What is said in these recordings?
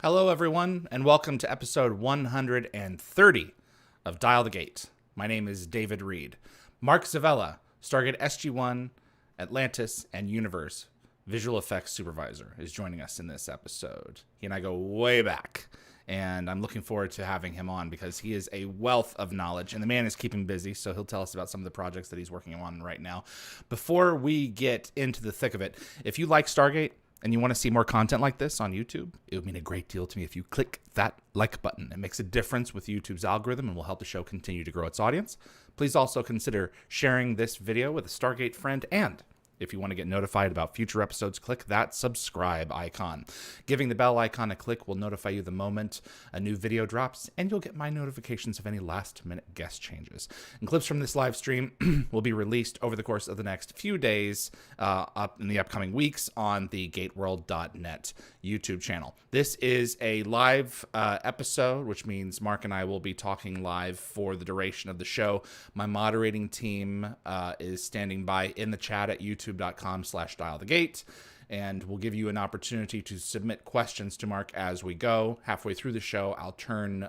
Hello, everyone, and welcome to episode 130 of Dial the Gate. My name is David Reed. Mark Savela, Stargate SG-1, Atlantis and Universe visual effects supervisor, is joining us in this episode. He and I go way back, and I'm looking forward to having him on because he is a wealth of knowledge, and the man is keeping busy, so he'll tell us about some of the projects that he's working on right now. Before we get into the thick of it, if you like Stargate, and you want to see more content like this on YouTube, it would mean a great deal to me if you click that like button. It makes a difference with YouTube's algorithm and will help the show continue to grow its audience. Please also consider sharing this video with a Stargate friend, and if you want to get notified about future episodes, click that subscribe icon. Giving the bell icon a click will notify you the moment a new video drops, and you'll get my notifications of any last-minute guest changes. And clips from this live stream will be released over the course of the next few days, up in the upcoming weeks on the gateworld.net YouTube channel. This is a live episode, which means Mark and I will be talking live for the duration of the show. My moderating team is standing by in the chat at youtube.com/dialthegate, and we'll give you an opportunity to submit questions to Mark as we go. Halfway through the show, I'll turn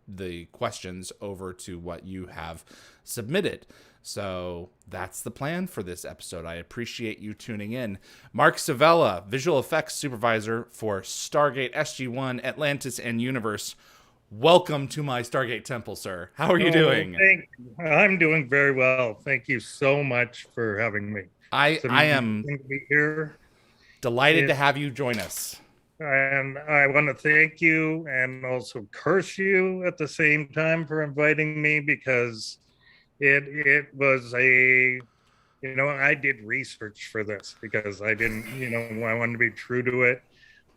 the questions over to what you have submitted. So that's the plan for this episode. I appreciate you tuning in. Mark Savela, visual effects supervisor for Stargate SG-1, Atlantis and Universe. Welcome to my Stargate temple, sir. How are you doing? I'm doing very well. Thank you so much for having me. I am here. Delighted to have you join us. And I want to thank you and also curse you at the same time for inviting me, because it was I did research for this because I didn't, I wanted to be true to it.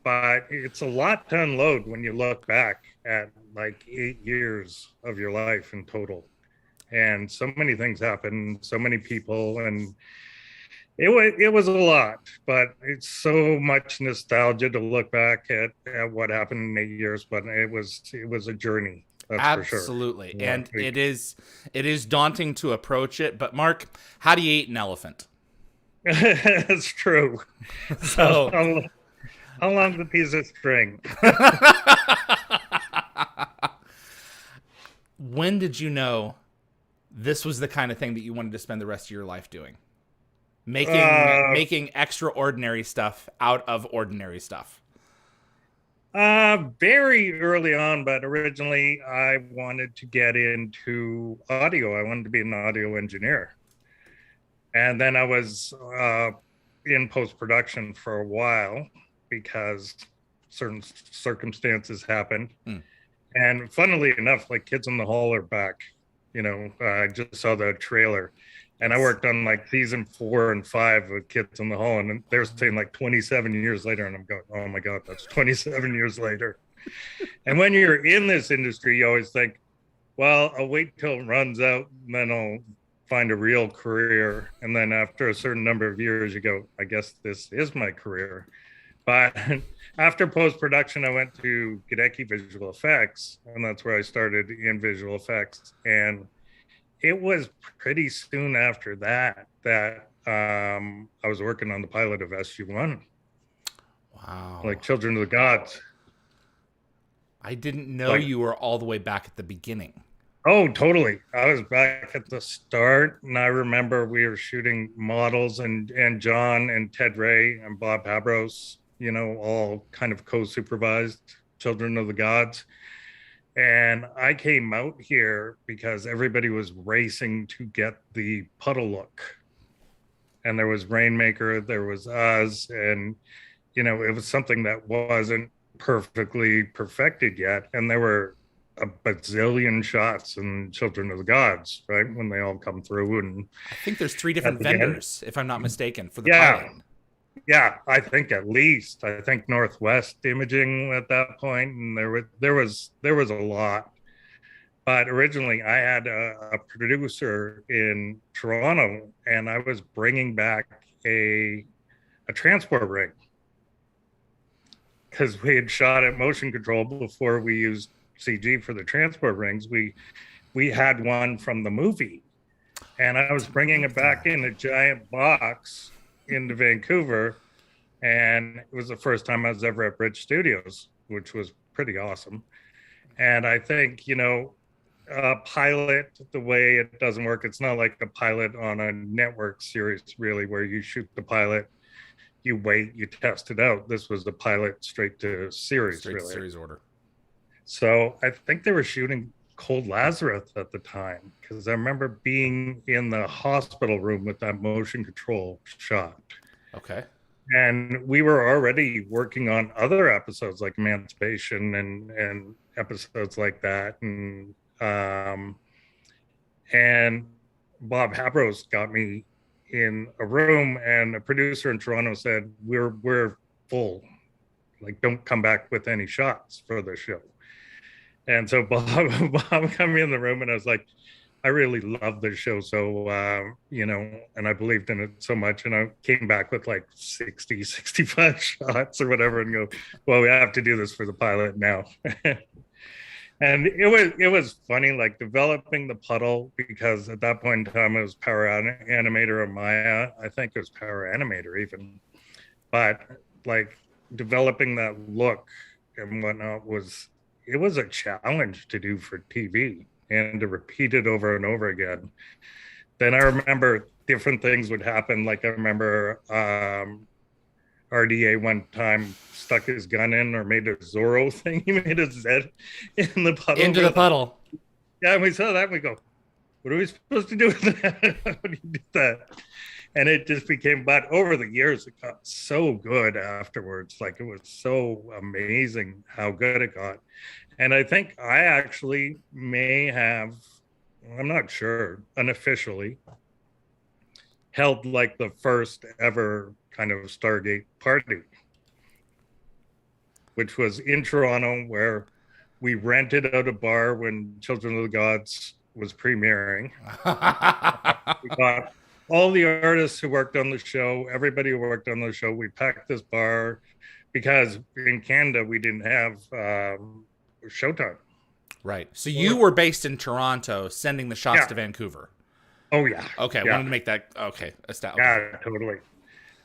But it's a lot to unload when you look back at like 8 years of your life in total. And so many things happened, so many people, and it was a lot, but it's so much nostalgia to look back at what happened in 8 years. But it was a journey. That's absolutely for sure. And it is daunting to approach it. But Mark, how do you eat an elephant? It's true. So how long's a piece of string? When did you know this was the kind of thing that you wanted to spend the rest of your life doing? Making extraordinary stuff out of ordinary stuff. Very early on, but originally I wanted to get into audio. I wanted to be an audio engineer. And then I was in post-production for a while because certain circumstances happened. And funnily enough, like Kids in the Hall are back. I just saw the trailer. And I worked on like season 4 and 5 of Kids in the Hall, and they're saying like 27 years later, and I'm going, oh my God, that's 27 years later. And when you're in this industry, you always think, well, I'll wait till it runs out, and then I'll find a real career. And then after a certain number of years, you go, I guess this is my career. But after post-production, I went to Galactica Visual Effects, and that's where I started in visual effects. And it was pretty soon after that I was working on the pilot of SG-1. Wow. Like Children of the Gods. I didn't know you were all the way back at the beginning. Oh, totally. I was back at the start, and I remember we were shooting models, and John and Ted Ray and Bob Habros, all kind of co-supervised Children of the Gods. And I came out here because everybody was racing to get the Puddle look. And there was Rainmaker, there was us, and, it was something that wasn't perfectly perfected yet. And there were a bazillion shots in Children of the Gods, right? When they all come through. And I think there's 3 different vendors, if I'm not mistaken, for the pilot. Yeah, I think at least. I think Northwest Imaging at that point, and there was a lot. But originally, I had a producer in Toronto, and I was bringing back a transport rig because we had shot at motion control before we used CG for the transport rings. We had one from the movie, and I was bringing it back in a giant box into Vancouver, and it was the first time I was ever at Bridge Studios. which was pretty awesome. And I think, a pilot, the way it doesn't work, it's not like a pilot on a network series, really, where you shoot the pilot, you wait, you test it out. This was the pilot straight to series, Straight really. to series order. So I think they were shooting Cold Lazarus at the time, because I remember being in the hospital room with that motion control shot. Okay. And we were already working on other episodes like Emancipation and episodes like that. And Bob Habros got me in a room, and a producer in Toronto said, we're full. Like, don't come back with any shots for the show. And so Bob got me in the room, and I was like, I really love this show. So, and I believed in it so much. And I came back with like 60, 65 shots or whatever, and go, well, we have to do this for the pilot now. And it was funny, like developing the Puddle, because at that point in time it was Power Animator or Maya. I think it was Power Animator even. But like developing that look and whatnot was a challenge to do for TV and to repeat it over and over again. Then I remember different things would happen. Like I remember RDA one time stuck his gun in or made a Zorro thing. He made a Z in the puddle. Into the puddle. Yeah, and we saw that and we go, what are we supposed to do with that? How do you do that? And it just became, but over the years, it got so good afterwards. Like it was so amazing how good it got. And I think I actually may have, I'm not sure, unofficially held like the first ever kind of Stargate party, which was in Toronto, where we rented out a bar when Children of the Gods was premiering. We got all the artists who worked on the show, everybody who worked on the show. We packed this bar because in Canada, we didn't have Showtime. Right. So you were based in Toronto, sending the shots to Vancouver. Oh, yeah. Okay. Yeah. I wanted to make that. Okay. Yeah, totally.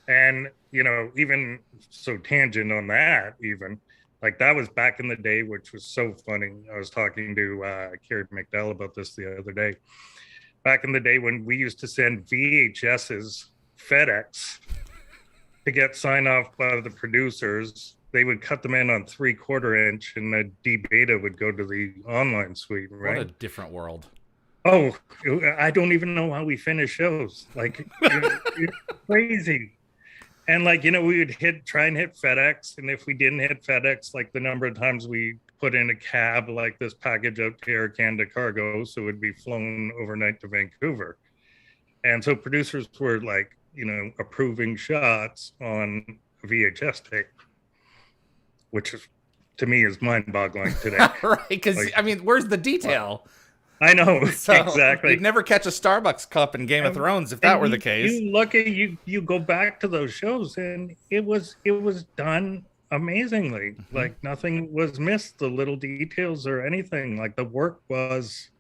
And, even so tangent on that, even like that was back in the day, which was so funny. I was talking to Carrie McDowell about this the other day. Back in the day when we used to send VHSs FedEx to get sign off by the producers, they would cut them in on 3/4 inch, and the D beta would go to the online suite. Right? What a different world. Oh, I don't even know how we finish shows. Like, it's crazy. And like, we would try and hit FedEx. And if we didn't hit FedEx, like the number of times we put in a cab, like this package out to Air Canada Cargo, so it would be flown overnight to Vancouver. And so producers were like, approving shots on VHS tape, which is, to me, is mind-boggling today. Right, because, where's the detail? I know, so exactly. You'd never catch a Starbucks cup in Game of Thrones if that were the case. You look at you go back to those shows, and it was done amazingly. Mm-hmm. Like nothing was missed, the little details or anything. Like the work was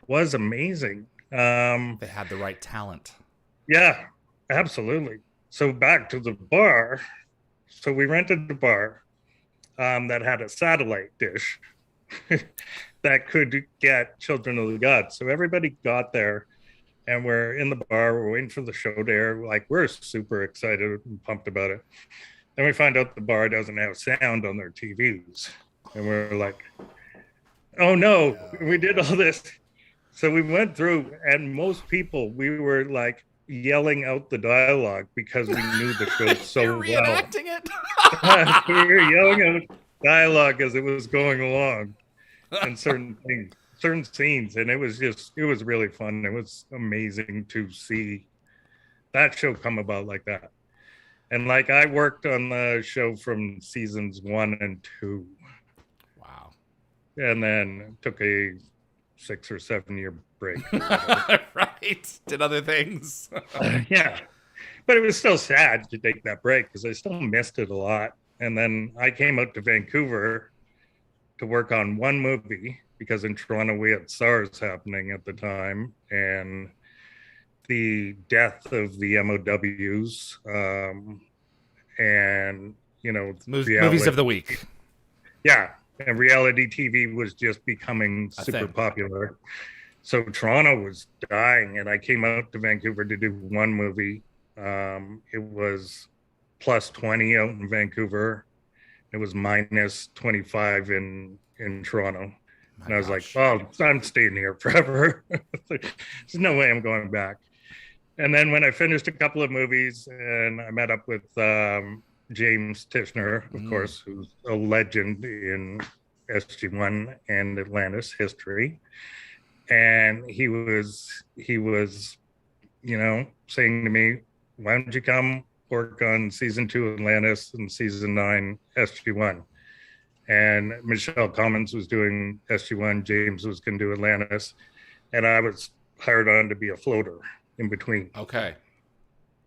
amazing. They had the right talent. Yeah, absolutely. So back to the bar. So we rented the bar that had a satellite dish. That could get Children of the Gods. So everybody got there, and we're in the bar, we're waiting for the show to air. Like, we're super excited and pumped about it. Then we find out the bar doesn't have sound on their TVs. And we're like, oh no, we did all this. So we went through, and most people, we were like yelling out the dialogue because we knew the show so You're well. reenacting it? We were yelling out dialogue as it was going along. And certain things, certain scenes, and it was really fun. It was amazing to see that show come about like that. And like I worked on the show from seasons 1 and 2. Wow. And then took a 6 or 7 year break. Right. Did other things. Yeah. But it was still sad to take that break because I still missed it a lot. And then I came out to Vancouver to work on one movie because in Toronto we had SARS happening at the time, and the death of the MOWs, and movies of the week. Yeah, and reality TV was just becoming A super thing. popular. So Toronto was dying, and I came out to Vancouver to do one movie. It was plus 20 out in Vancouver. It was minus 25 in Toronto. My And I was like, gosh. well, I'm staying here forever. There's no way I'm going back. And then when I finished a couple of movies and I met up with James Tishner, of course, who's a legend in SG-1 and Atlantis history. And he was, saying to me, why don't you come work on season 2 Atlantis and season 9 SG-1? And Michelle Commons was doing SG-1, James was going to do Atlantis, and I was hired on to be a floater in between. Okay.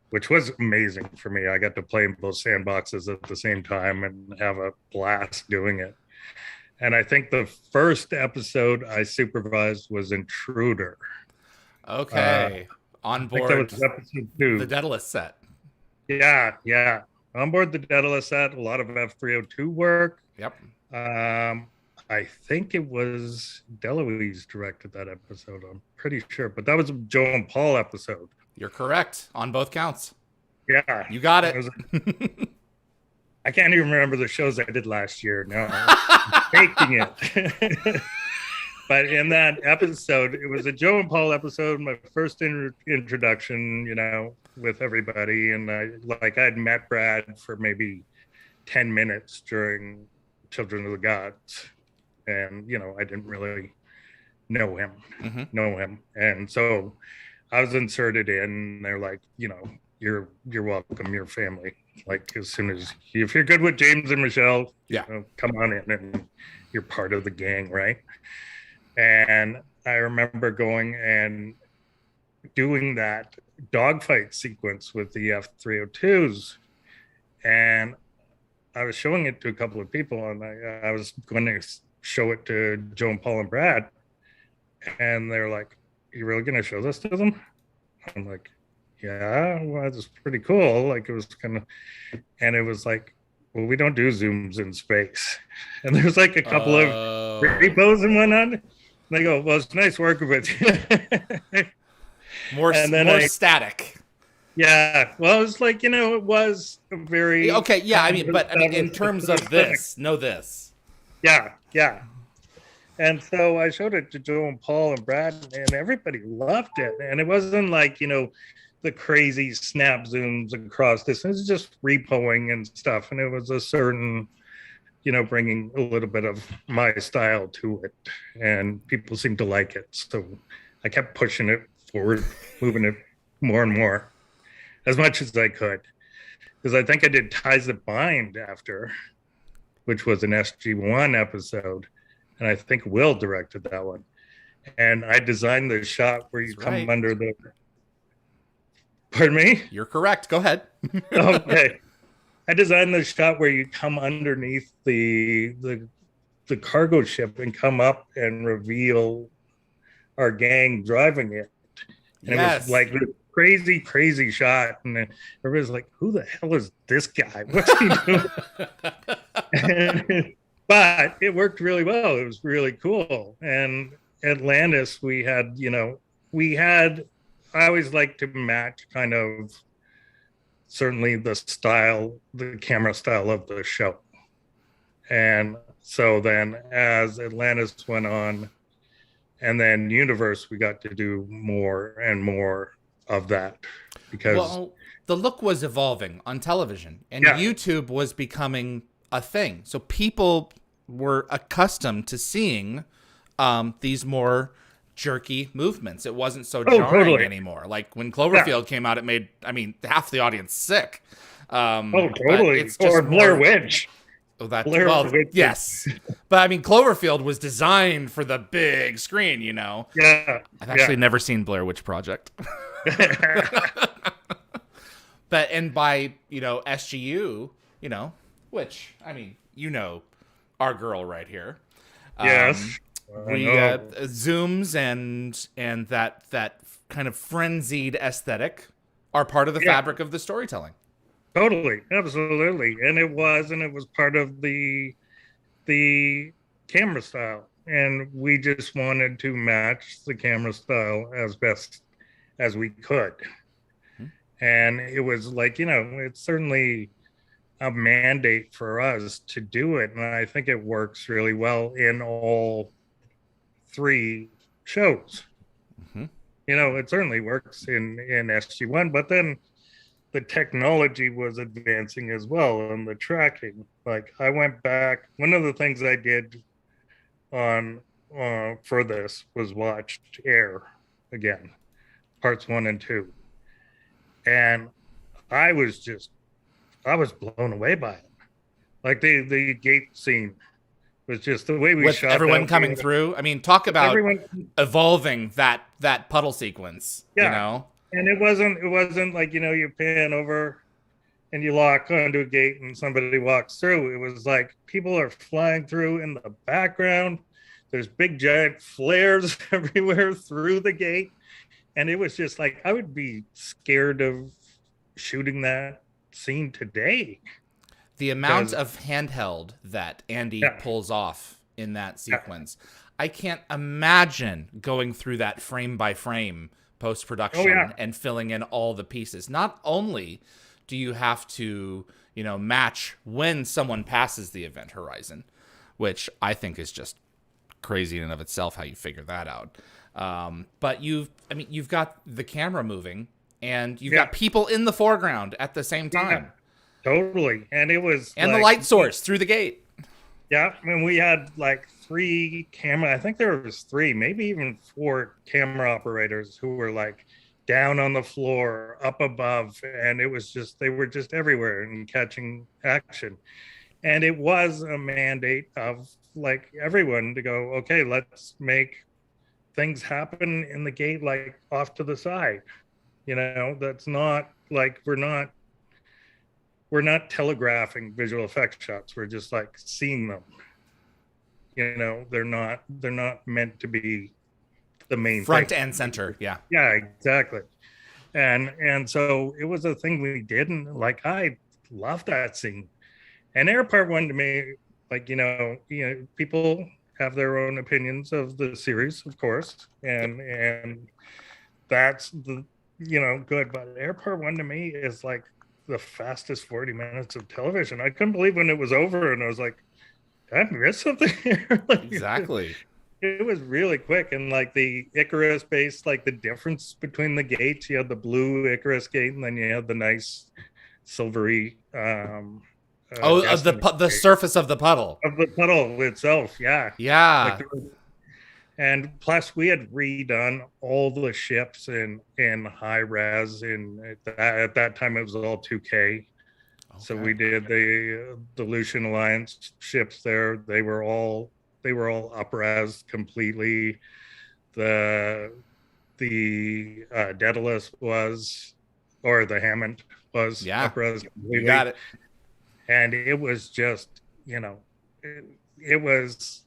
Which was amazing for me. I got to play in both sandboxes at the same time and have a blast doing it. And I think the first episode I supervised was Intruder. Okay. On board episode 2. the Daedalus set. Yeah. On board the Daedalus set, a lot of F302 work. Yep. I think it was Deloise directed that episode. I'm pretty sure, but that was a Joe and Paul episode. You're correct on both counts. Yeah. You got it. I can't even remember the shows I did last year. No, I'm faking it. But in that episode, it was a Joe and Paul episode, my first introduction, with everybody. And I'd met Brad for maybe 10 minutes during Children of the Gods. And, I didn't really know him. And so I was inserted in, and they're like, you're welcome, your family. Like, as soon as, if you're good with James and Michelle, come on in and you're part of the gang, right? And I remember going and doing that dogfight sequence with the F302s, and I was showing it to a couple of people, and I was going to show it to Joe and Paul and Brad, and they're like, you really going to show this to them? I'm like, yeah, well, it's pretty cool. Like, it was kind of, and it was like, well, we don't do zooms in space. And there's like a couple of repos and whatnot. They go, well, it's nice working with you. more static. Yeah. Well, it's like, it was a very... Okay, yeah, but in terms of this. Yeah. And so I showed it to Joe and Paul and Brad, and everybody loved it. And it wasn't like, the crazy snap zooms across this. It was just repoing and stuff. And it was a certain... bringing a little bit of my style to it, and people seem to like it. So I kept pushing it forward, moving it more and more, as much as I could. Because I think I did Ties That Bind after, which was an SG-1 episode, and I think Will directed that one. And I designed the shot where you come under the... Pardon me? You're correct. Go ahead. Okay. I designed the shot where you come underneath the cargo ship and come up and reveal our gang driving it. And it was like this crazy shot. And everybody's like, who the hell is this guy? What's he doing? But it worked really well. It was really cool. And Atlantis, we had, I always like to match kind of certainly the camera style of the show. And so then as Atlantis went on, and then Universe, we got to do more and more of that, because the look was evolving on television, and YouTube was becoming a thing. So people were accustomed to seeing these more jerky movements. It wasn't so jarring anymore. Like when Cloverfield came out, it made, half the audience sick. Totally. Or Blair Witch. Witch. Yes. But Cloverfield was designed for the big screen, Yeah. I've actually never seen Blair Witch Project. But, and by, SGU, which, our girl right here. Yes. We zooms and that kind of frenzied aesthetic are part of the fabric of the storytelling. Totally, absolutely, and it was part of the the camera style, and we just wanted to match the camera style as best as we could. And it was like, it's certainly a mandate for us to do it. And I think it works really well in all three shows. It certainly works in SG-1, but then the technology was advancing as well, and the tracking. Like, I went back, one of the things I did for this was watched Air again, parts 1 and 2. And I was blown away by it. Like, the gate scene was just the way we with shot everyone that coming through. I mean, talk about evolving that puddle sequence. Yeah. And it wasn't like, you pan over and you lock onto a gate and somebody walks through. It was like people are flying through in the background. There's big giant flares everywhere through the gate. And it was just like, I would be scared of shooting that scene today. The amount of handheld that Andy pulls off in that sequence. I can't imagine going through that frame by frame post-production and filling in all the pieces. Not only do you have to, match when someone passes the event horizon, which I think is just crazy in and of itself how you figure that out. But you've got the camera moving and you've got people in the foreground at the same time. Totally. And it was the light source through the gate. Yeah. I mean, we had like 3 camera, I think there was 3, maybe even 4 camera operators who were like down on the floor, up above, and it was just, they were just everywhere and catching action. And it was a mandate of like everyone to go, okay, let's make things happen in the gate, like off to the side. That's not like, we're not telegraphing visual effect shots. We're just like seeing them. They're not meant to be the main front thing. and center. Yeah. Yeah, exactly. And so it was a thing we did, and like, I love that scene. And Air Part 1 to me, like, people have their own opinions of the series, of course. And that's the, good. But Air Part 1 to me is like the fastest 40 minutes of television. I couldn't believe when it was over, and I was like, did I miss something here? Like, exactly. It was really quick. And like the Icarus base, like the difference between the gates, you had the blue Icarus gate, and then you had the nice silvery of the surface of the puddle itself. Yeah. And plus we had redone all the ships in high res, and at that time it was all 2K. So we did the Lucian Alliance ships there. They were all up res completely. The Daedalus was, or the Hammond was up res completely. You got it. And it was just, it was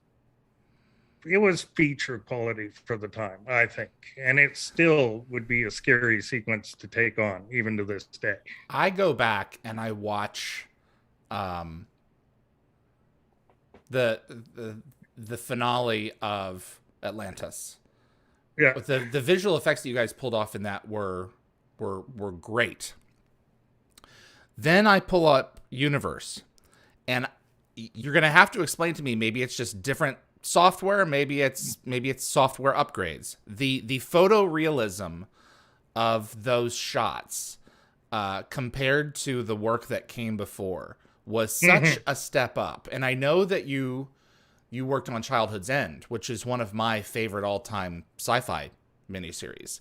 feature quality for the time, I think. And it still would be a scary sequence to take on, even to this day. I go back and I watch the finale of Atlantis. Yeah. The visual effects that you guys pulled off in that were great. Then I pull up Universe, and you're going to have to explain to me, maybe it's just different software, maybe it's software upgrades. The photorealism of those shots compared to the work that came before was such a step up. And I know that you worked on Childhood's End, which is one of my favorite all-time sci-fi miniseries.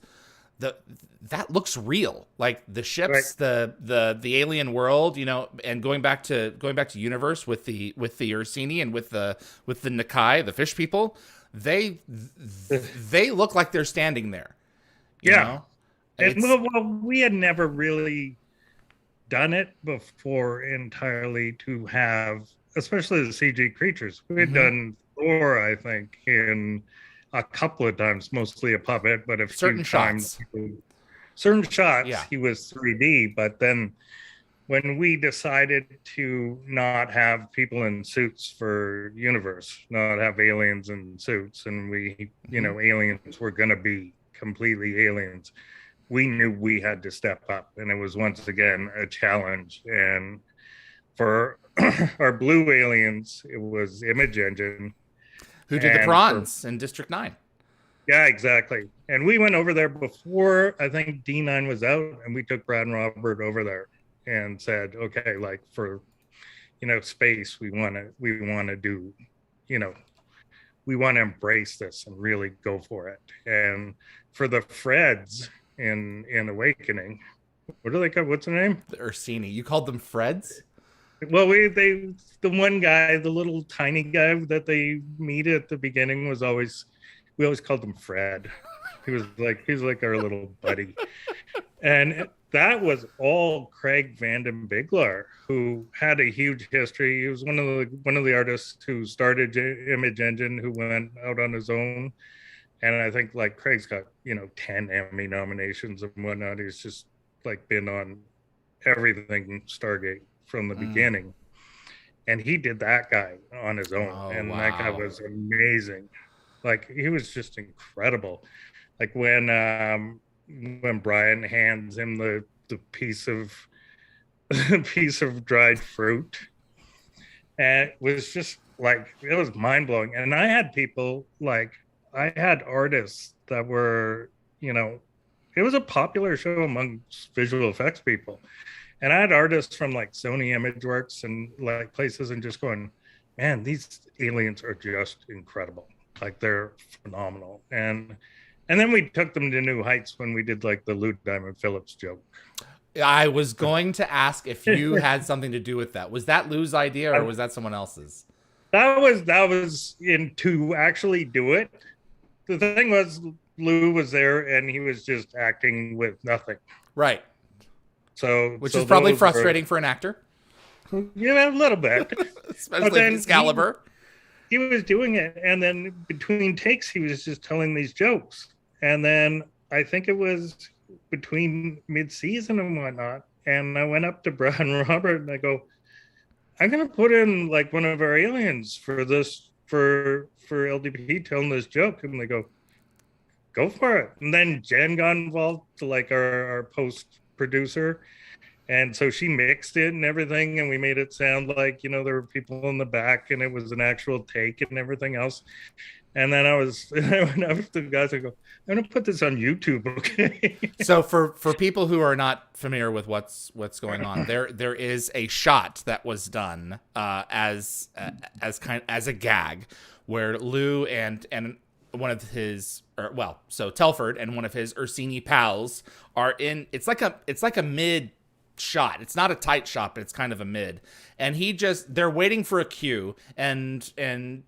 That looks real, like the ships, right. the alien world, and going back to Universe with the Ursini and with the Nakai, the fish people, they look like they're standing there. You know? And well, we had never really done it before entirely to have, especially the CG creatures. We had done Thor, I think, in a couple of times, mostly a puppet, but certain shots, he was 3D. But then when we decided to not have people in suits for Universe, not have aliens in suits, and we, aliens were going to be completely aliens, we knew we had to step up. And it was once again a challenge. And for our blue aliens, it was Image Engine. Who did the prawns in District 9? Yeah, exactly. And we went over there before I think D9 was out, and we took Brad and Robert over there and said, okay, like for space, we want to do, we want to embrace this and really go for it. And for the Freds in Awakening, what do they call? What's the name? The Ursini. You called them Freds? Well, the one guy, the little tiny guy that they meet at the beginning we always called him Fred. He was like our little buddy. And that was all Craig Vanden Biglar, who had a huge history. He was one of the artists who started Image Engine, who went out on his own. And I think like Craig's got 10 Emmy nominations and whatnot. He's just like been on everything Stargate from the beginning. And he did that guy on his own. That guy was amazing. Like he was just incredible. Like when Brian hands him the piece of dried fruit, and it was just like, it was mind blowing. And I had artists that were, it was a popular show amongst visual effects people. And I had artists from like Sony Imageworks and like places and just going, man, these aliens are just incredible. Like they're phenomenal. And then we took them to new heights when we did like the Lou Diamond Phillips joke. I was going to ask if you had something to do with that. Was that Lou's idea or was that someone else's? That was to actually do it. The thing was, Lou was there and he was just acting with nothing. Right. Which is so probably frustrating for an actor. Yeah, a little bit. Especially in Excalibur. He was doing it, and then between takes, he was just telling these jokes. And then I think it was between mid-season and whatnot, and I went up to Brad and Robert, and I go, I'm going to put in like one of our aliens for this, for LDP telling this joke. And they go for it. And then Jen got involved, to like our post producer, and so she mixed it and everything, and we made it sound like there were people in the back and it was an actual take and everything else. And then I went up to the guys, I go, I'm gonna put this on YouTube, okay? So for people who are not familiar with what's going on, there is a shot that was done as a gag where Lou and one of his, so Telford and one of his Ursini pals are in. It's like a mid shot. It's not a tight shot, but it's kind of a mid. And they're waiting for a cue, and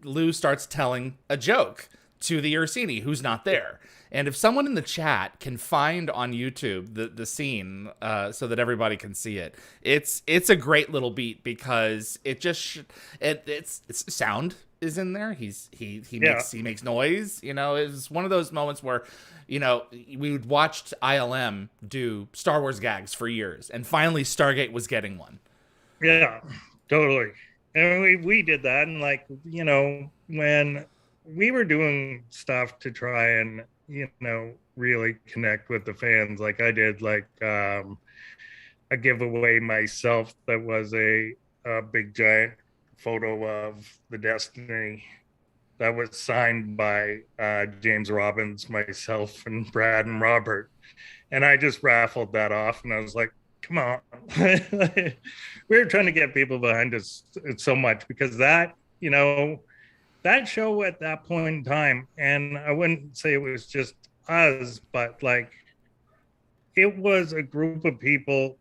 Lou starts telling a joke to the Ursini who's not there. And if someone in the chat can find on YouTube the scene so that everybody can see it, it's a great little beat because it's sound is in there. He makes noise. It's one of those moments where we watched ILM do Star Wars gags for years, and finally Stargate was getting one. Yeah, totally. And we did that, and like when we were doing stuff to try and really connect with the fans, like I did like a giveaway myself that was a big giant photo of the Destiny that was signed by James Robbins, myself, and Brad and Robert. And I just raffled that off, and I was like, come on. We were trying to get people behind us so much because that show at that point in time, and I wouldn't say it was just us, but like it was a group of people,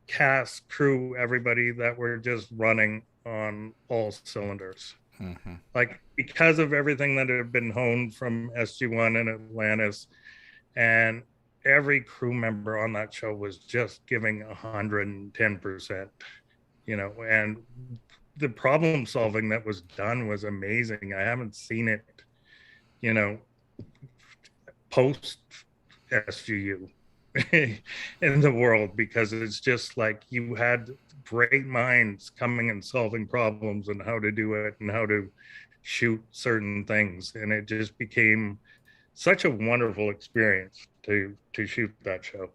cast, crew, everybody that were just running on all cylinders. Mm-hmm. Like because of everything that had been honed from SG-1 and Atlantis, and every crew member on that show was just giving 110%, and the problem solving that was done was amazing. I haven't seen it, post SGU. in the world, because it's just like you had great minds coming and solving problems and how to do it and how to shoot certain things, and it just became such a wonderful experience to shoot that show.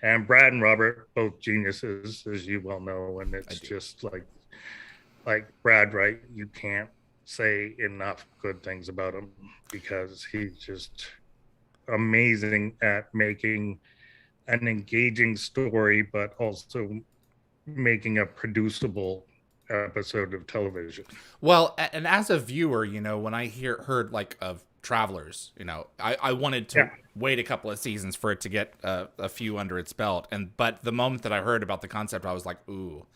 And Brad and Robert, both geniuses, as you well know, and it's just like Brad Wright, you can't say enough good things about him, because he's just amazing at making an engaging story, but also making a producible episode of television. Well, and as a viewer, when I heard like of Travelers, I wanted to wait a couple of seasons for it to get a few under its belt, but the moment that I heard about the concept, I was like, ooh,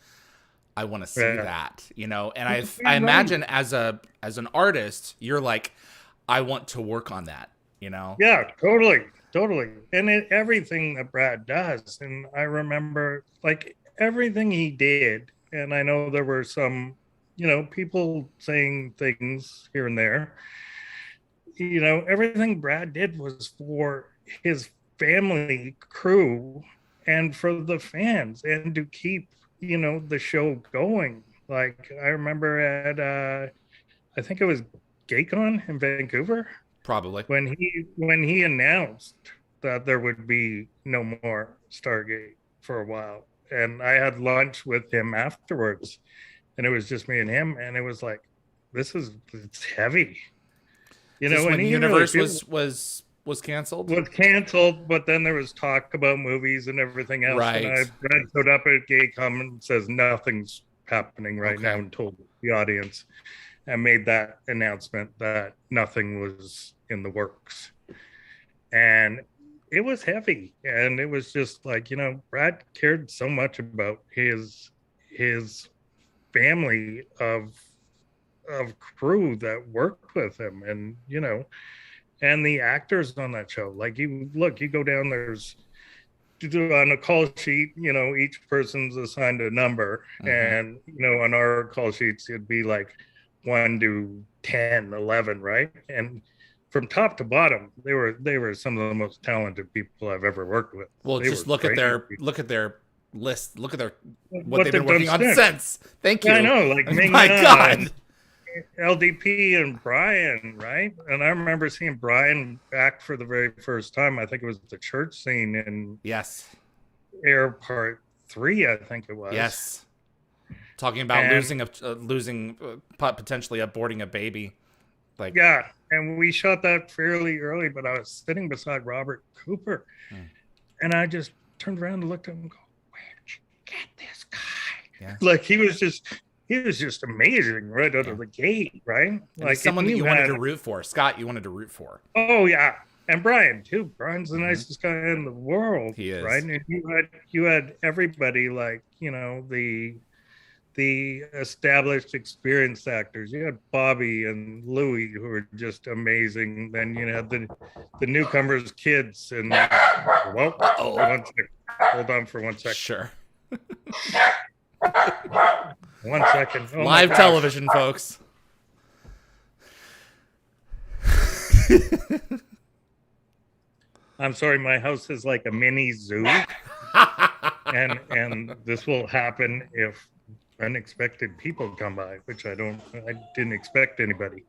I want to see that, and I imagine as an artist, you're like, I want to work on that, Yeah, totally. And everything that Brad does, and I remember like everything he did, and I know there were some, people saying things here and there. Everything Brad did was for his family, crew, and for the fans, and to keep, the show going. Like I remember at, I think it was GayCon in Vancouver. Probably. When he announced that there would be no more Stargate for a while. And I had lunch with him afterwards, and it was just me and him, and it was like, it's heavy. When Universe was canceled? Was canceled, but then there was talk about movies and everything else. Right. And Brad showed up at GayCon and says nothing's happening right now, and told the audience and made that announcement that nothing was in the works. And it was heavy, and it was just like, Brad cared so much about his family of crew that worked with him, and and the actors on that show. Like you go down, there's on a call sheet, each person's assigned a number, and on our call sheets it'd be like 1 to 10, 11, right? And from top to bottom, they were some of the most talented people I've ever worked with. Well, just look at their list. Look at what they've been working on since. Thank you. Yeah, I know, like my God, LDP and Brian, right? And I remember seeing Brian act for the very first time. I think it was the church scene in Air Part 3. I think it was. Yes. Talking about losing potentially aborting a baby. Like, yeah, and we shot that fairly early, but I was sitting beside Robert Cooper, and I just turned around and looked at him and go, "Where'd you get this guy?" Yeah. Like he was just amazing right out of the gate, right? And like someone that you wanted to root for. Scott, you wanted to root for. Oh yeah, and Brian too. Brian's the nicest guy in the world. He is, right? And you had everybody, like the established, experienced actors. You had Bobby and Louie, who were just amazing. Then you had the newcomers, kids, and well, 1 second. Hold on for 1 second. Sure. 1 second. Oh, live television, folks. I'm sorry, my house is like a mini zoo, and this will happen if unexpected people come by, which I didn't expect anybody.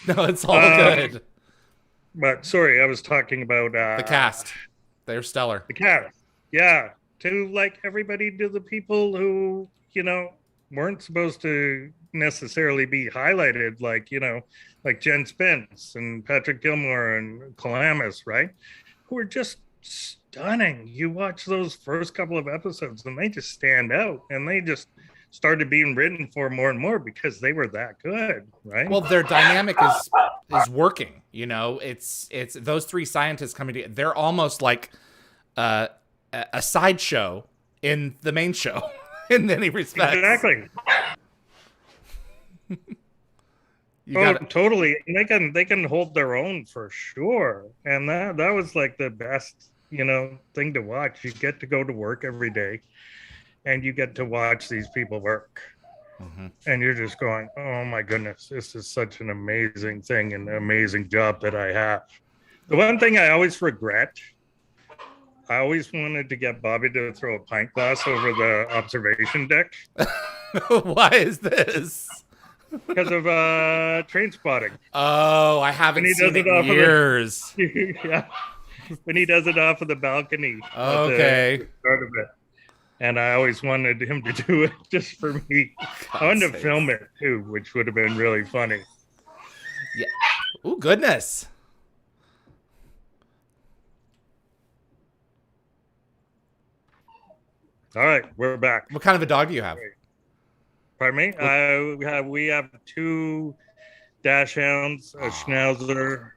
No, it's all good. But sorry, I was talking about the cast. They're stellar. The cast, yeah. To like everybody, to the people who weren't supposed to necessarily be highlighted, like Jen Spence and Patrick Gilmore and Calamus, right? Who are just stunning. You watch those first couple of episodes, and they just stand out, and they just started being written for more and more because they were that good, right? Well, their dynamic is working. It's those three scientists coming together. They're almost like a sideshow in the main show in many respects. Exactly. Totally. And they can hold their own for sure. And that was like the best, thing to watch. You get to go to work every day, and you get to watch these people work. And you're just going, oh my goodness, this is such an amazing thing and an amazing job that I have. The one thing I always regret I always wanted to get Bobby to throw a pint glass over the observation deck. Why is this? Because of train spotting. Oh, I haven't seen it in years. Yeah. When he does it off of the balcony. Okay. At the start of it. And I always wanted him to do it just for me. I wanted to film it too, which would have been really funny. Yeah. Oh, goodness. All right, we're back. What kind of a dog do you have? Pardon me? We have 2 dachshunds, a schnauzer,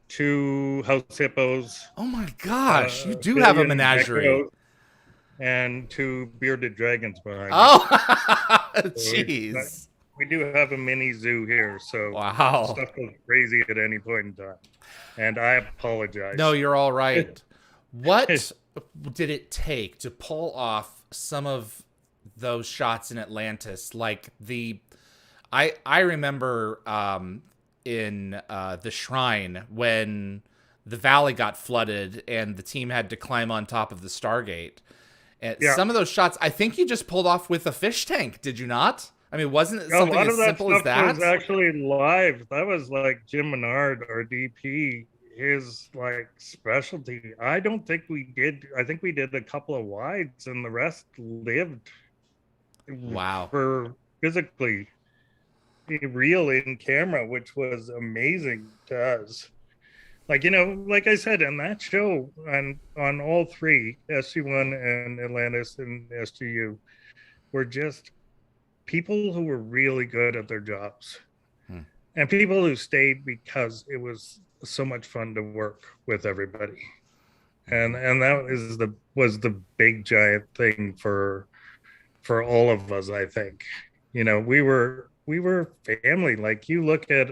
2 house hippos. Oh my gosh, you do have a menagerie. And 2 bearded dragons behind. Oh, jeez. We do have a mini zoo here, so wow, stuff goes crazy at any point in time. And I apologize. No, you're all right. What did it take to pull off some of those shots in Atlantis? Like I remember in the Shrine when the valley got flooded and the team had to climb on top of the Stargate. And some of those shots, I think you just pulled off with a fish tank, did you not? I mean, wasn't it something as simple as that? Was actually live. That was like Jim Menard, our DP. His like specialty. I don't think we did. I think we did a couple of wides, and the rest lived. Wow. For physically real in camera, which was amazing to us. Like, you know, like I said, on that show, on all 3, SG-1 and Atlantis and SGU, were just people who were really good at their jobs. And people who stayed because it was so much fun to work with everybody. And that was the big giant thing for all of us, I think. You know, we were family. Like, you look at,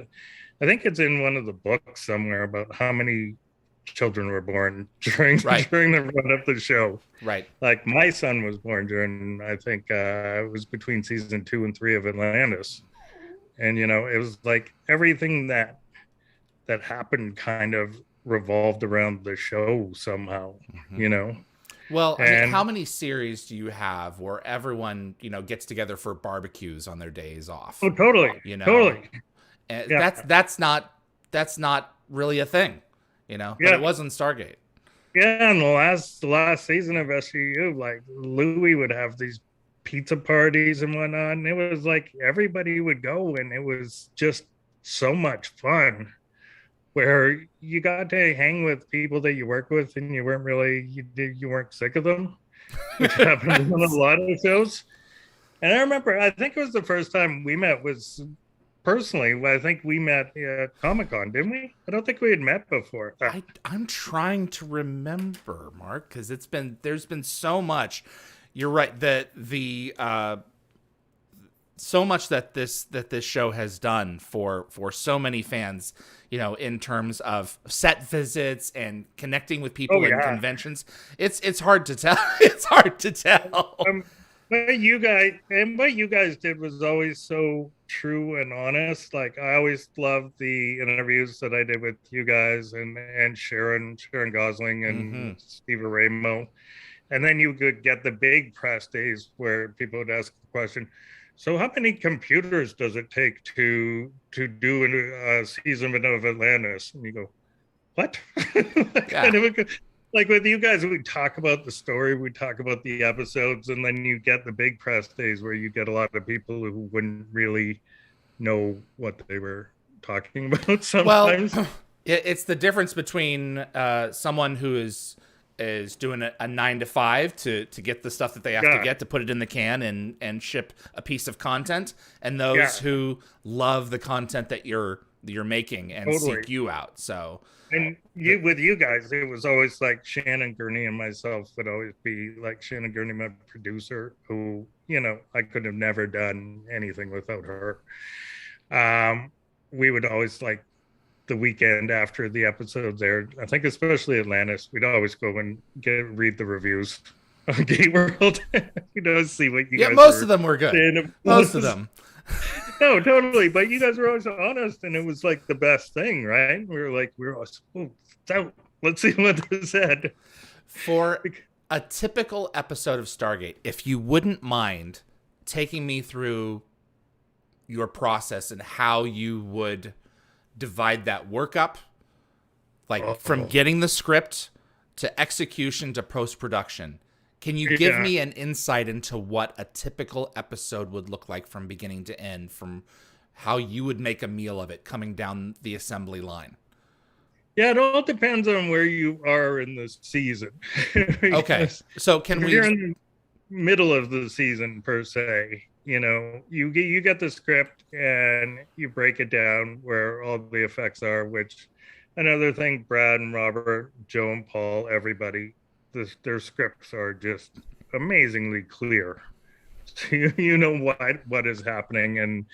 I think it's in one of the books somewhere about how many children were born during the run of the show. Right. Like, my son was born during, I think it was between season 2 and 3 of Atlantis. And, you know, it was like everything that happened kind of revolved around the show somehow, you know? Well, I mean, how many series do you have where everyone, you know, gets together for barbecues on their days off? Oh, totally. You know, totally. And that's not really a thing, you know. But it was on Stargate. Yeah, and the last season of SCU, like Louis would have these pizza parties and whatnot, and it was like everybody would go, and it was just so much fun. Where you got to hang with people that you work with, and you weren't sick of them, which happened on a lot of shows. And I remember, I think it was the first time we met was personally. I think we met at Comic-Con, didn't we? I don't think we had met before. I'm trying to remember, Mark, because there's been so much. You're right that so much that this show has done for so many fans, you know, in terms of set visits and connecting with people in conventions. It's hard to tell. It's hard to tell. What you guys did was always so true and honest. Like, I always loved the interviews that I did with you guys and Sharon Gosling and Steve Ramo. And then you could get the big press days where people would ask the question, so how many computers does it take to do a season of Atlantis? And you go, what? Like with you guys, we talk about the story, we talk about the episodes, and then you get the big press days where you get a lot of people who wouldn't really know what they were talking about sometimes. Well, it's the difference between someone who is doing a 9 to 5 to get the stuff that they have to get to put it in the can and ship a piece of content, and those who love the content that you're making and seek you out. So, and with you guys, it was always like Shannon Gurney and myself would always be like Shannon Gurney, my producer, who, you know, I could have never done anything without her. We would always, like, the weekend after the episodes aired, I think especially Atlantis, we'd always go and read the reviews on Gate World. You know, see what you guys most of them were good. Most of them. No, totally. But you guys were always honest, and it was like the best thing, right? We were always, oh, it's out. Let's see what they said. For a typical episode of Stargate, if you wouldn't mind taking me through your process and how you would divide that work up, like from getting the script to execution to post-production. Can you give me an insight into what a typical episode would look like from beginning to end, from how you would make a meal of it coming down the assembly line? Yeah, it all depends on where you are in the season. Okay, so can we... You're in the middle of the season, per se. You know, you get the script and you break it down where all the effects are, which another thing, Brad and Robert, Joe and Paul, everybody, their scripts are just amazingly clear. So you know what is happening and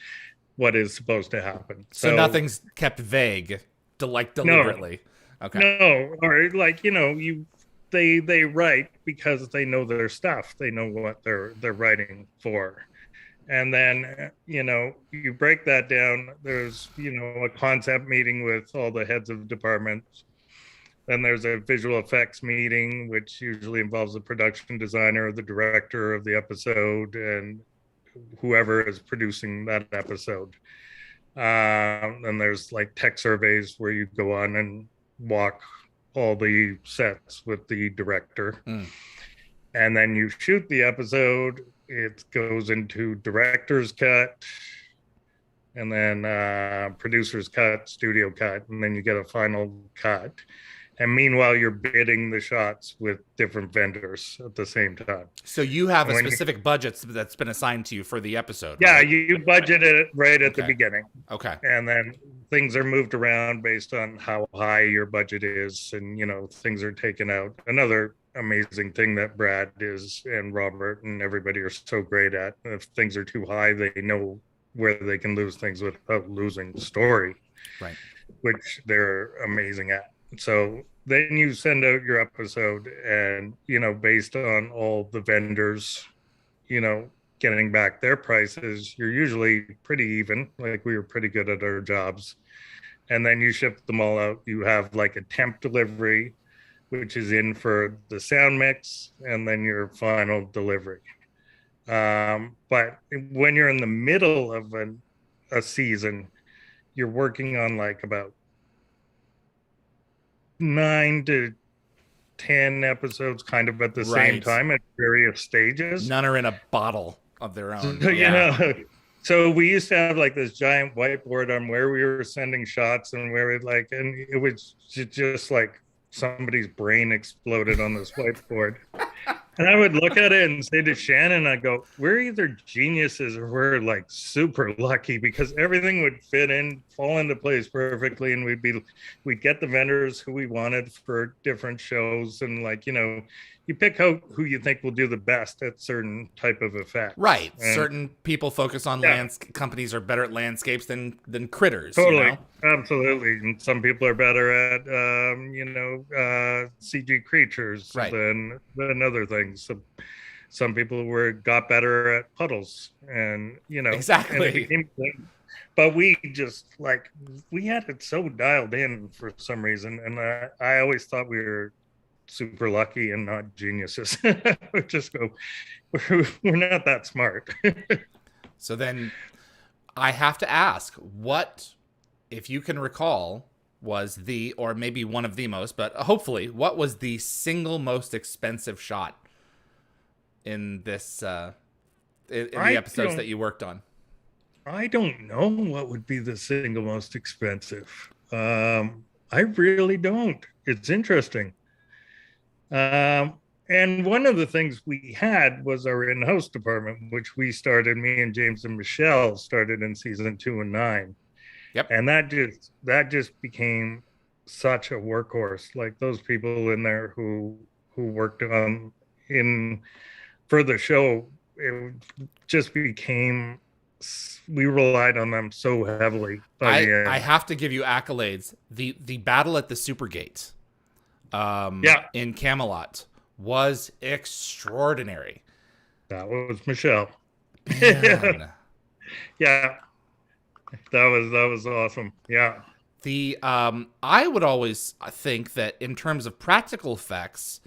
what is supposed to happen. So nothing's kept vague, like deliberately. No, okay. No, or like, you know, they write because they know their stuff. They know what they're writing for. And then, you know, you break that down. There's, you know, a concept meeting with all the heads of departments. Then there's a visual effects meeting, which usually involves the production designer, the director of the episode, and whoever is producing that episode. And there's like tech surveys where you go on and walk all the sets with the director. And then you shoot the episode. It goes into director's cut, and then producer's cut, studio cut, and then you get a final cut. And meanwhile, you're bidding the shots with different vendors at the same time. So you have a specific budget that's been assigned to you for the episode. Yeah, right? you budget it right at the beginning. Okay. And then things are moved around based on how high your budget is, and, you know, things are taken out. Another amazing thing that Brad is and Robert and everybody are so great at, if things are too high, they know where they can lose things without losing the story, right? Which they're amazing at. So then you send out your episode, and, you know, based on all the vendors, you know, getting back their prices, you're usually pretty even. Like, we were pretty good at our jobs. And then you ship them all out. You have like a temp delivery, which is in for the sound mix, and then your final delivery. But when you're in the middle of a season, you're working on like about 9 to 10 episodes kind of at the same time at various stages. None are in a bottle of their own. You know, so we used to have like this giant whiteboard on where we were sending shots and where it like, and it was just like somebody's brain exploded on this whiteboard. And I would look at it and say to Shannon, I go, we're either geniuses or we're like super lucky, because everything would fit in, fall into place perfectly. And we'd get the vendors who we wanted for different shows. And like, you know, you pick out who you think will do the best at certain type of effect. Right. And certain people focus on companies are better at landscapes than critters. Totally. You know? Absolutely. And some people are better at, CG Creatures than other things. So some people got better at puddles, and, you know. Exactly. But we just we had it so dialed in for some reason. And I always thought we were super lucky and not geniuses. We just go, we're not that smart. So then I have to ask, what, if you can recall, was or maybe one of the most, but hopefully, what was the single most expensive shot in this in the episodes that you worked on? I don't know what would be the single most expensive. I really don't. It's interesting. And one of the things we had was our in-house department, which we started, me and James and Michelle started in season 2 and 9. Yep. And that just became such a workhorse. Like, those people in there who worked for the show, it just became, we relied on them so heavily. I have to give you accolades. The battle at the Supergate in Camelot was extraordinary. That was Michelle. Man. Yeah. That was awesome. Yeah. I would always think that in terms of practical effects,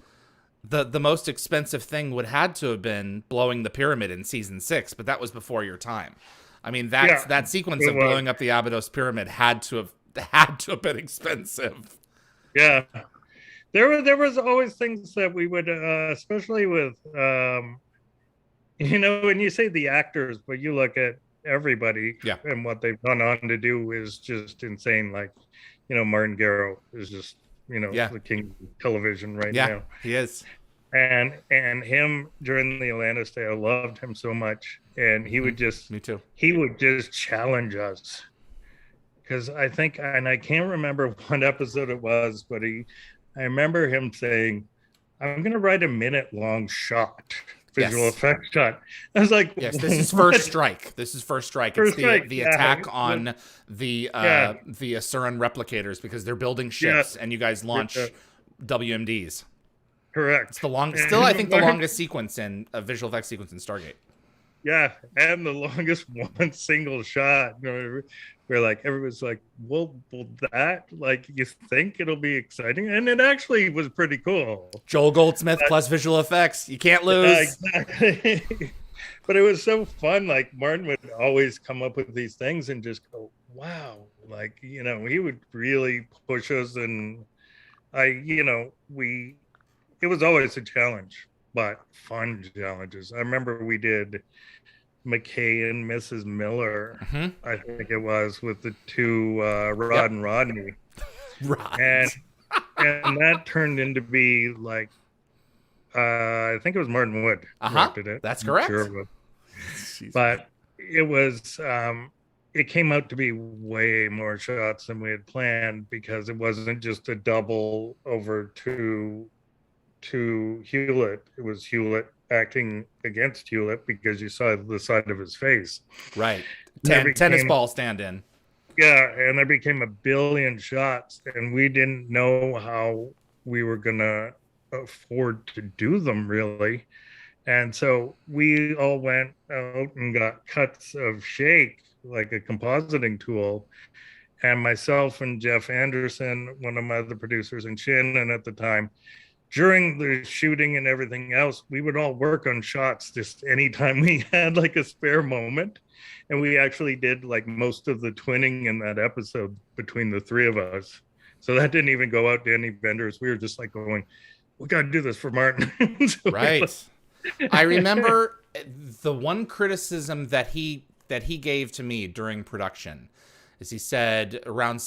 the most expensive would had to have been blowing the pyramid in season 6, but that was before your time. I mean, that sequence of blowing up the Abydos pyramid had to have been expensive. Yeah, there was always things that we would, especially with, when you say the actors, but you look at everybody and what they've gone on to do is just insane. Like, Martin Gero is just, the king of television right now. He is. And him during the Atlantis day, I loved him so much. And he would just, me too. He would just challenge us. Because I think, and I can't remember what episode it was, but I remember him saying, I'm going to write a minute-long visual effect shot. I was like, yes, this is First Strike. It's the attack on the Asuran replicators because they're building ships and you guys launch WMDs. Correct. It's the longest, still I think the longest sequence in a visual effects sequence in Stargate. Yeah, and the longest one single shot. Where like everyone's like, well, that, like, you think it'll be exciting, and it actually was pretty cool. Joel Goldsmith plus visual effects, you can't lose. Exactly. But it was so fun. Like Martin would always come up with these things and just go, wow, like, he would really push us, and it was always a challenge, but fun challenges. I remember we did McKay and Mrs. Miller, I think it was, with the two Rod and Rodney. Right. And that turned into be like, I think it was Martin Wood directed it. That's correct. Sure, but it was, it came out to be way more shots than we had planned because it wasn't just a double over to Hewlett. It was Hewlett acting against Hewlett because you saw the side of his face. Right. Tennis ball stand-in. Yeah, and there became a billion shots, and we didn't know how we were going to afford to do them, really. And so we all went out and got cuts of shake, like a compositing tool. And myself and Jeff Anderson, one of my other producers, and Shannon at the time, during the shooting and everything else, we would all work on shots just anytime we had like a spare moment. And we actually did like most of the twinning in that episode between the three of us. So that didn't even go out to any vendors. We were just like going, we got to do this for Martin. So right. I remember the one criticism that he gave to me during production is he said around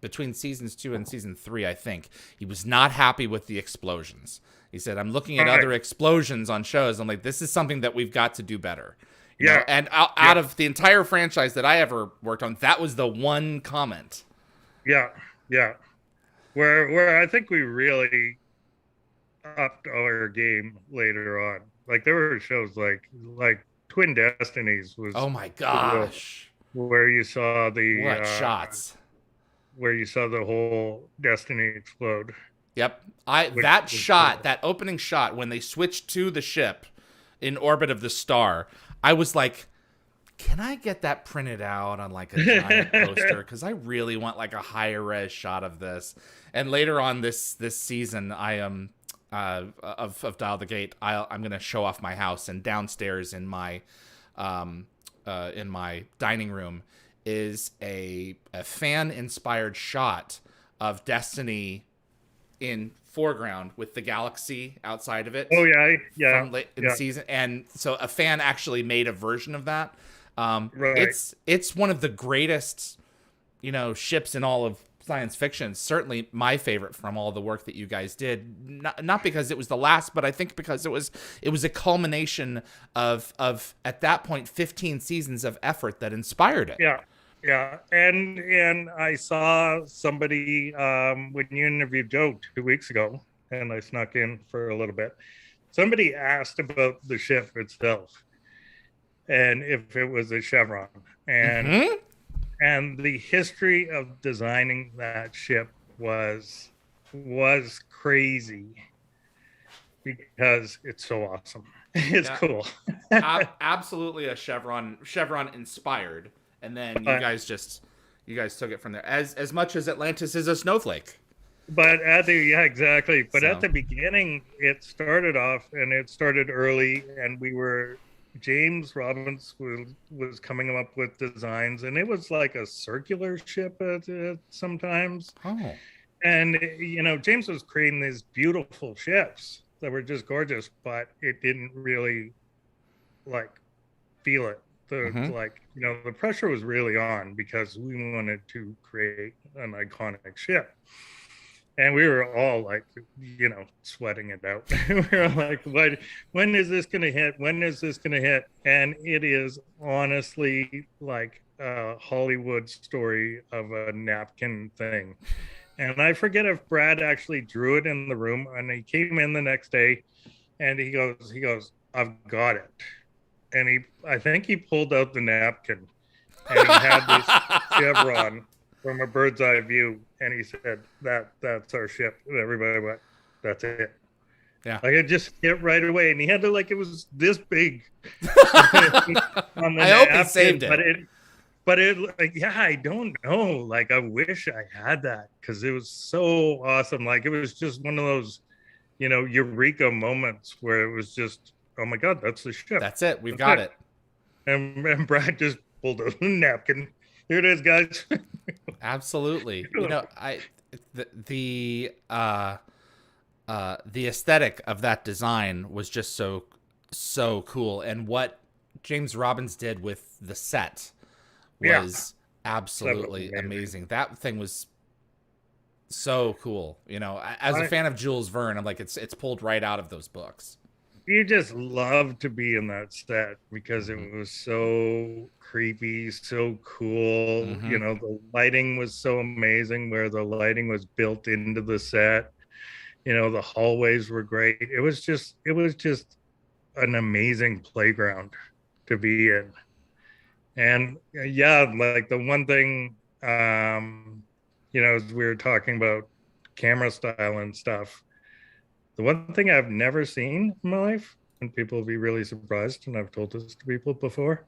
between seasons 2 and season 3, I think, he was not happy with the explosions. He said, I'm looking at other explosions on shows. I'm like, this is something that we've got to do better. You know? And out of the entire franchise that I ever worked on, that was the one comment. Yeah. Where I think we really upped our game later on. Like there were shows like Twin Destinies was. Oh my gosh. Where you saw the shots, where you saw the whole Destiny explode. Yep. That opening shot when they switched to the ship in orbit of the star, I was like, can I get that printed out on like a giant poster? Because I really want like a higher res shot of this. And later on this season, I am of Dial the Gate, I'm gonna show off my house, and downstairs in my dining room is a fan-inspired shot of Destiny in foreground with the galaxy outside of it. Oh yeah. Season, and so a fan actually made a version of that. Right. It's one of the greatest, ships in all of science fiction. Certainly my favorite from all the work that you guys did. Not because it was the last, but I think because it was a culmination of at that point 15 seasons of effort that inspired it. Yeah. And I saw somebody when you interviewed Joe 2 weeks ago, and I snuck in for a little bit. Somebody asked about the ship itself and if it was a Chevron. And the history of designing that ship was crazy because it's so awesome. It's cool. Absolutely a Chevron inspired. And then you guys just, You guys took it from there. As much as Atlantis is a snowflake. But exactly. But So. at the beginning, it started off, and it started early, and James Robbins was coming up with designs, and it was like a circular ship sometimes. Oh. And, James was creating these beautiful ships that were just gorgeous, but it didn't really feel it. The pressure was really on because we wanted to create an iconic ship. And we were all sweating it out. We were like, when is this going to hit? When is this going to hit? And it is honestly like a Hollywood story of a napkin thing. And I forget if Brad actually drew it in the room, and he came in the next day and he goes, I've got it. And I think he pulled out the napkin, and he had this chevron from a bird's eye view, and he said, that's our ship. And everybody went, that's it. Yeah. It just hit right away. And he had to, it was this big. On the I hope he saved it. But I don't know. I wish I had that, because it was so awesome. It was just one of those, eureka moments where it was just, oh my God, that's the ship. That's it. We've got it. And Brad just pulled a napkin. Here it is, guys. Absolutely. The aesthetic of that design was just so cool, and what James Robbins did with the set was absolutely amazing. That thing was so cool. As a fan of Jules Verne, I'm like, it's pulled right out of those books. You just love to be in that set because it was so creepy, so cool. The lighting was so amazing, where the lighting was built into the set. The hallways were great. It was just an amazing playground to be in. And the one thing, as we were talking about camera style and stuff, the one thing I've never seen in my life, and people will be really surprised, and I've told this to people before,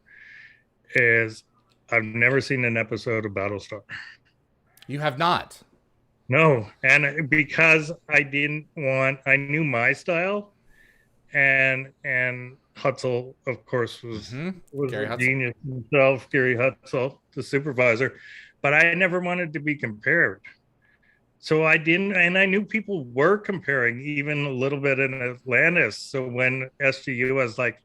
is I've never seen an episode of Battlestar. You have not? No, and because I knew my style, and Hutzel, of course, was a genius himself, Gary Hutzel, the supervisor, but I never wanted to be compared. So I didn't, and I knew people were comparing even a little bit in Atlantis. So when SG was like,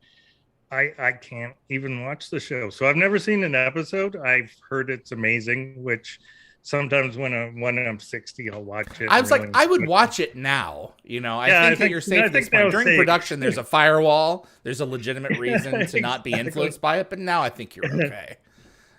I can't even watch the show. So I've never seen an episode. I've heard it's amazing, which sometimes when I'm 60, I'll watch it. I was I would watch it now. I think that you're safe at this point. During production, there's a firewall. There's a legitimate reason to not be influenced by it. But now I think you're okay.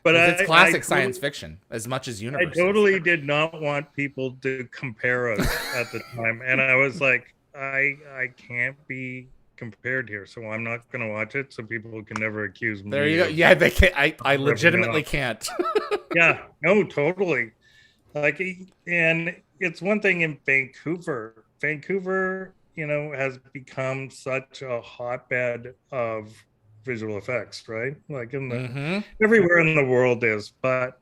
But it's classic science fiction as much as universe. I totally did not want people to compare us at the time. And I was like, I can't be compared here, so I'm not going to watch it, so people can never accuse me. There you go. Yeah, they can't. I legitimately can't. Yeah, no, totally. And it's one thing in Vancouver. Vancouver, has become such a hotbed of visual effects, right? Everywhere in the world is, but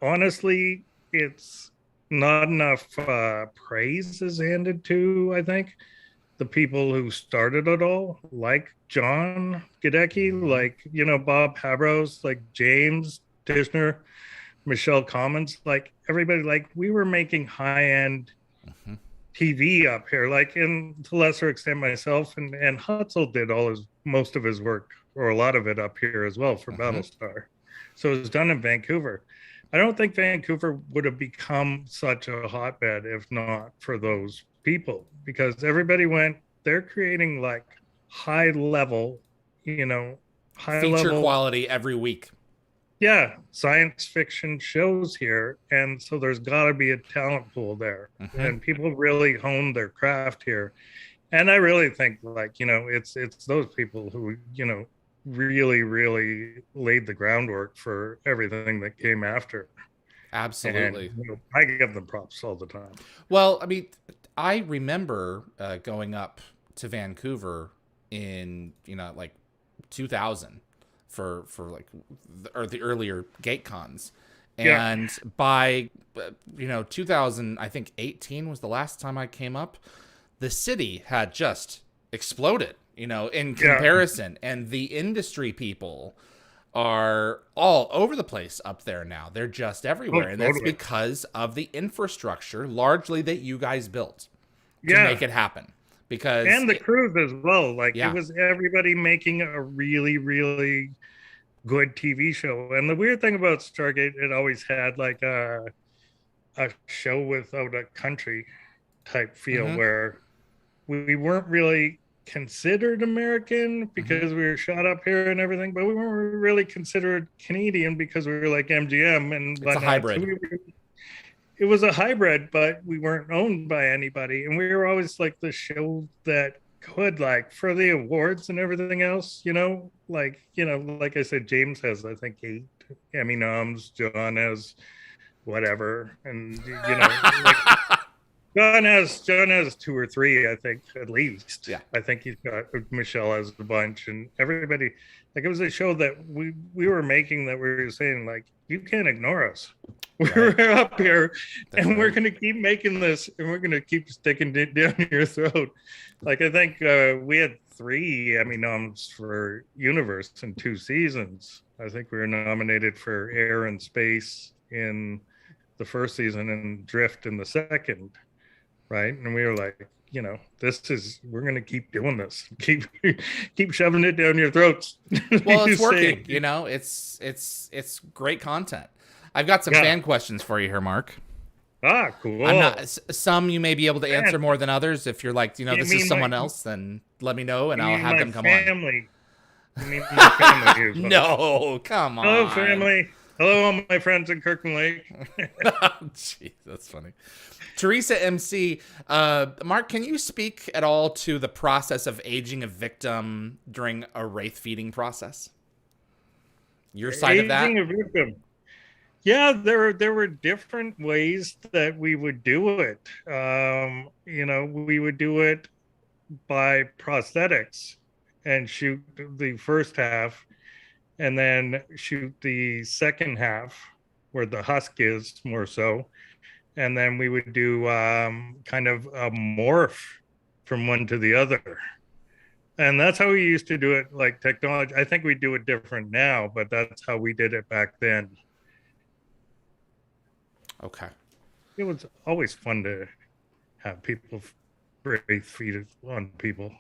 honestly, it's not enough praise is handed to, I think, the people who started it all, like John Gadecki, Bob Habros, James Tishner, Michelle Commons, everybody, we were making high-end TV up here, and to a lesser extent myself, and Hutzel did most of his work, or a lot of it, up here as well for Battlestar. So it was done in Vancouver. I don't think Vancouver would have become such a hotbed if not for those people, because everybody they're creating high level, feature quality every week. Yeah, science fiction shows here, and so there's got to be a talent pool there, and people really hone their craft here. And I really think, it's those people who, really, really laid the groundwork for everything that came after. Absolutely. And, I give them props all the time. Well, I remember going up to Vancouver in, 2000 for like the earlier gate cons. Yeah. And by 2000, I think 18 was the last time I came up, the city had just exploded, in comparison. And the industry people are all over the place up there now. They're just everywhere. And that's because of the infrastructure, largely that you guys built to make it happen. And the crews as well. Like, it was everybody making a really, really good TV show. And the weird thing about Stargate, it always had like a show without a country type feel, where we weren't really considered American because we were shot up here and everything, but we weren't really considered Canadian because we were like MGM and it's a hybrid. So it was a hybrid, but we weren't owned by anybody, and we were always like the show that could, like, for the awards and everything else, like I said, James has, I think, 8 Emmy noms, John has whatever, and like, John has 2 or 3, I think, at least. Yeah. I think he's got, Michelle has a bunch, and everybody, like, it was a show that we were making that we were saying, like, you can't ignore us. We're up here, and we're going to keep making this, and we're going to keep sticking it down your throat. Like, I think we had 3 Emmy noms for Universe in 2 seasons. I think we were nominated for Air and Space in the first season and Drift in the second. Right. And we were like, we're going to keep doing this. Keep shoving it down your throats. Well, it's working, it's great content. I've got some fan questions for you here, Mark. Ah, cool. Some you may be able to answer more than others. If you're like, this is someone else, then let me know and I'll have them come on. You mean my family? No, come on. Hello, family. Hello, all my friends in Kirkland Lake. Jeez, that's funny. Teresa MC, Mark, can you speak at all to the process of aging a victim during a Wraith feeding process? Your side of that? Aging a victim. Yeah, there were different ways that we would do it. We would do it by prosthetics and shoot the first half, and then shoot the second half where the husk is more so. And then we would do kind of a morph from one to the other. And that's how we used to do it, like technology. I think we do it different now, but that's how we did it back then. Okay. It was always fun to have people Wraith feed on people.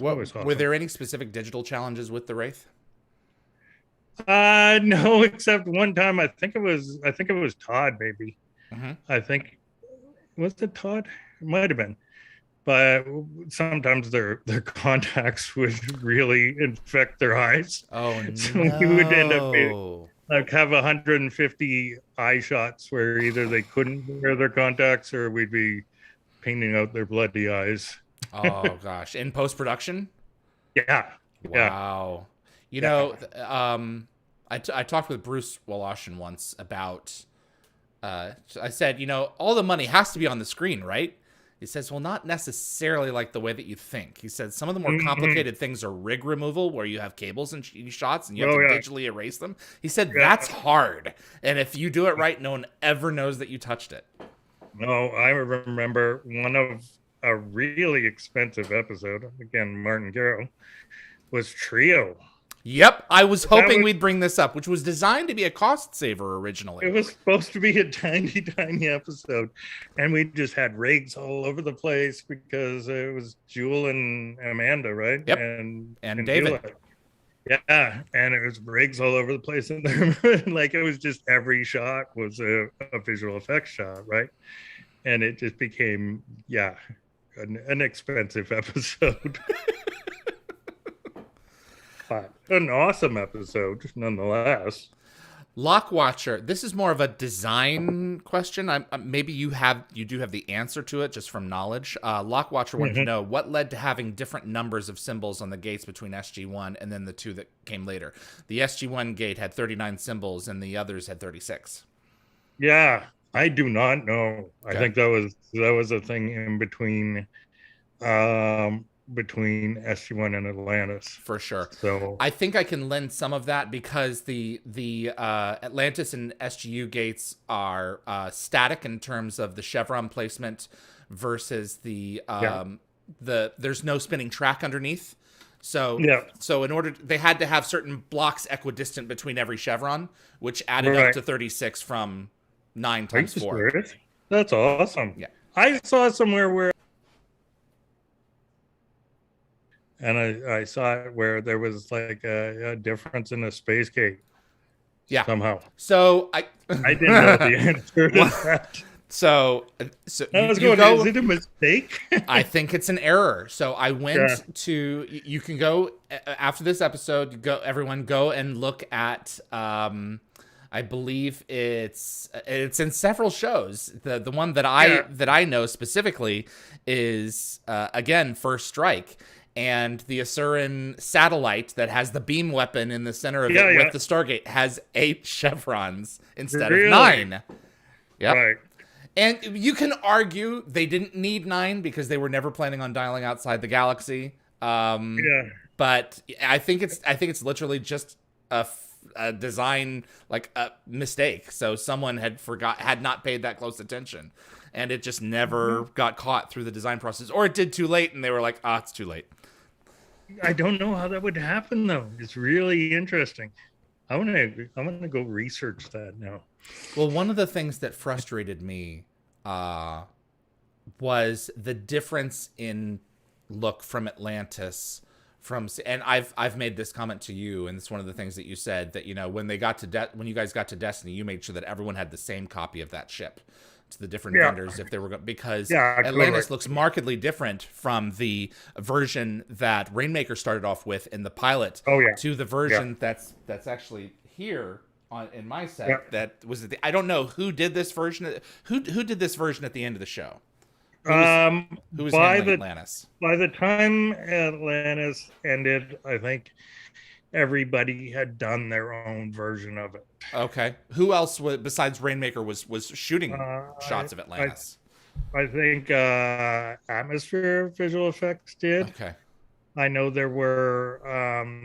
Awesome. Were there any specific digital challenges with the Wraith? No, except one time. I think it was Todd, maybe. I think, was it Todd? It might have been, but sometimes their contacts would really infect their eyes. Oh so no! We would end up have 150 eye shots where either they couldn't wear their contacts or we'd be painting out their bloody eyes. Oh gosh! In post-production? Yeah. Wow. I talked with Bruce Woloshyn once about. I said, all the money has to be on the screen, right? He says, well, not necessarily like the way that you think. He said some of the more complicated things are rig removal, where you have cables and shots and you have to digitally erase them. He said that's hard, and if you do it right, no one ever knows that you touched it. No, I remember one of a really expensive episode. Again, Martin Gero was Trio. Yep, I was hoping we'd bring this up, which was designed to be a cost saver originally. It was supposed to be a tiny, tiny episode, and we just had rigs all over the place because it was Jewel and Amanda, right? Yep, and David. Yeah, and it was rigs all over the place in there. Like, it was just every shot was a visual effects shot, right? And it just became, an expensive episode. But an awesome episode, nonetheless. Lockwatcher, this is more of a design question. Maybe you do have the answer to it just from knowledge. Lockwatcher wanted to know what led to having different numbers of symbols on the gates between SG-1 and then the 2 that came later. The SG-1 gate had 39 symbols and the others had 36. Yeah, I do not know. Okay. I think that was a thing in between between SG-1 and Atlantis. For sure. So I think I can lend some of that because the Atlantis and SGU gates are static in terms of the chevron placement versus the there's no spinning track underneath. So in order, they had to have certain blocks equidistant between every chevron, which added up to 36 from 9 times 4. Serious? That's awesome. Yeah. I saw somewhere where, and I saw it where there was like a difference in the space gate. Yeah. Somehow. So I didn't know the answer to that. So I was going, is it a mistake? I think it's an error. So I went to, you can go after this episode, everyone go and look at, I believe it's in several shows. The one that I know specifically is, again, First Strike. And the Asuran satellite that has the beam weapon in the center of it with the Stargate has 8 chevrons instead of 9. Yep. Right. And you can argue they didn't need 9 because they were never planning on dialing outside the galaxy. But I think it's literally just a design, like a mistake. So someone had not paid that close attention, and it just never got caught through the design process, or it did too late, and they were like, it's too late. I don't know how that would happen though. It's really interesting. I want to go research that now. Well, one of the things that frustrated me was the difference in look from Atlantis and I've made this comment to you, and it's one of the things that you said, that when they got to when you guys got to Destiny, you made sure that everyone had the same copy of that ship to the different vendors if they were because Atlantis looks markedly different from the version that Rainmaker started off with in the pilot to the version that's actually here in my set. That was I don't know who did this version. Who did this version at the end of the show? Who was handling Atlantis? By the time Atlantis ended, I think everybody had done their own version of it. Okay. Who else besides Rainmaker was shooting shots of Atlantis? I think Atmosphere Visual Effects did. Okay. I know there were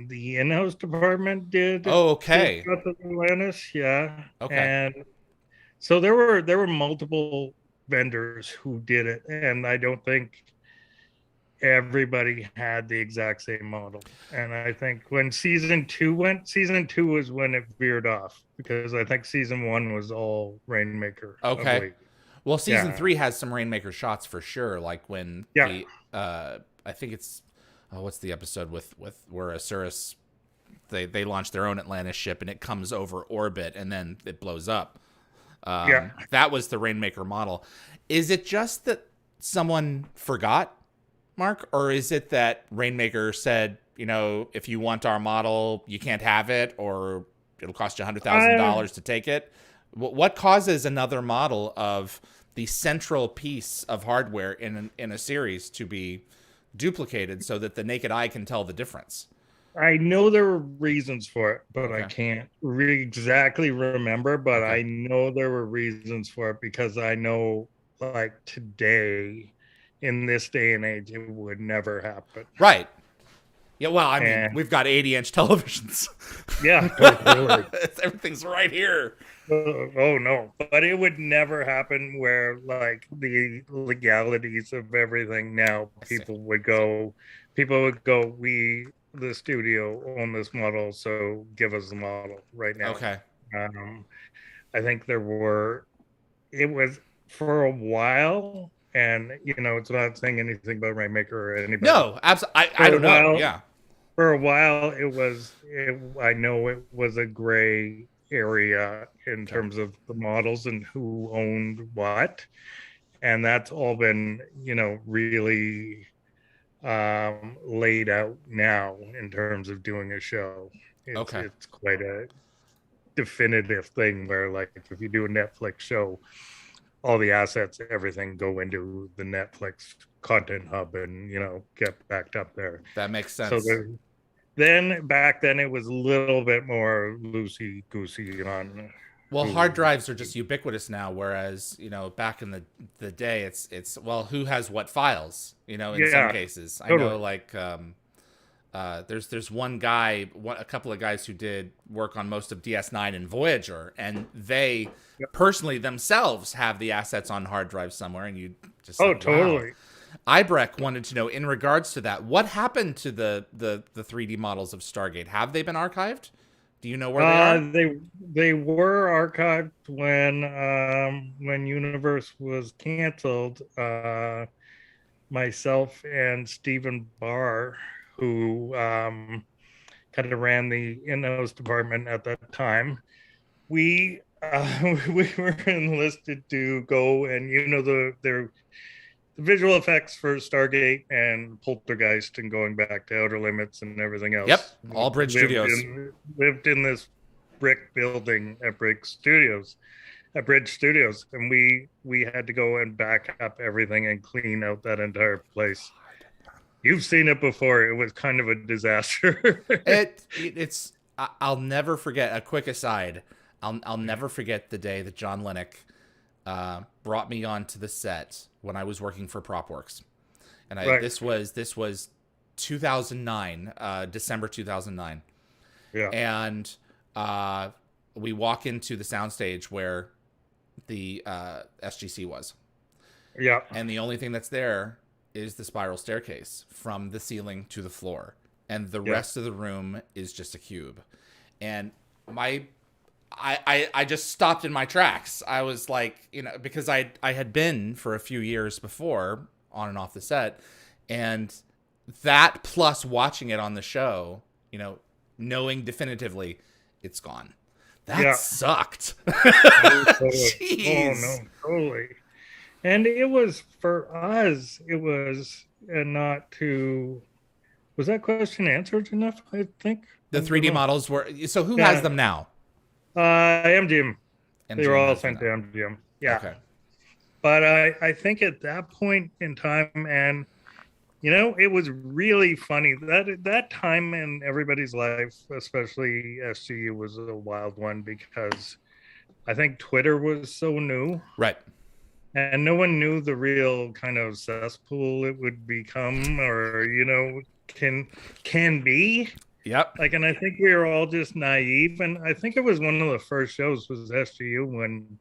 the in-house department did. Oh, okay. Shots of Atlantis, yeah. Okay. And so there were multiple vendors who did it, and I don't think everybody had the exact same model. And I think when season 2 was when it veered off, because I think season 1 was all Rainmaker. Okay. Well, season 3 has some Rainmaker shots for sure, like when the I think it's what's the episode with where Asuras they launch their own Atlantis ship and it comes over orbit and then it blows up. That was the Rainmaker model. Is it just that someone forgot, Mark, or is it that Rainmaker said, if you want our model, you can't have it, or it'll cost you $100,000 to take it? What causes another model of the central piece of hardware in a series to be duplicated so that the naked eye can tell the difference? I know there were reasons for it, but I can't exactly remember. But I know there were reasons for it because I know, like today, in this day and age, it would never happen. Right. Yeah. Well, I mean, we've got 80-inch televisions. Yeah. Totally. Everything's right here. Oh no! But it would never happen where, like, the legalities of everything now, people would go, we, the studio, own this model, so give us the model right now. Okay. I think it was for a while, and it's not saying anything about Rainmaker or anybody. No, absolutely. I don't know. Yeah. For a while, I know it was a gray area in terms of the models and who owned what, and that's all been really laid out now in terms of doing a show. It's quite a definitive thing where, like, if you do a Netflix show, all the assets, everything go into the Netflix content hub and get backed up there. That makes sense. So back then it was a little bit more loosey goosey on Well, hard drives are just ubiquitous now, whereas, back in the day, it's well, who has what files, in some cases. Totally. I know, like, there's one guy, a couple of guys who did work on most of DS9 and Voyager, and they personally themselves have the assets on hard drives somewhere, and you just totally. Ibrek wanted to know, in regards to that, what happened to the 3D models of Stargate? Have they been archived? Do you know where they are? They were archived when Universe was canceled. Myself and Stephen Barr, who kind of ran the in-house department at that time, we were enlisted to go and the visual effects for Stargate and Poltergeist and going back to Outer Limits and everything else. Yep, all Bridge Studios. Lived in this brick building at Bridge Studios, and we had to go and back up everything and clean out that entire place. You've seen it before. It was kind of a disaster. It's. I'll never forget. A quick aside. I'll never forget the day that John Lennox brought me onto the set when I was working for PropWorks, and this was 2009, December 2009. Yeah. And we walk into the soundstage where the SGC was. Yeah. And the only thing that's there is the spiral staircase from the ceiling to the floor, and the rest of the room is just a cube. And I just stopped in my tracks. I was like, because I had been for a few years before on and off the set, and that plus watching it on the show, knowing definitively it's gone. That sucked. Jeez. Oh, no, totally. And it was, for us, it was not to... Was that question answered enough, I think? The 3D models were... So who has them now? MGM. They were all sent to MGM. Yeah. Okay. But I think at that point in time, and it was really funny that time in everybody's life, especially SGU, was a wild one because I think Twitter was so new, right? And no one knew the real kind of cesspool it would become, or can be. Yep. And I think we were all just naive, and I think it was one of the first shows was SGU when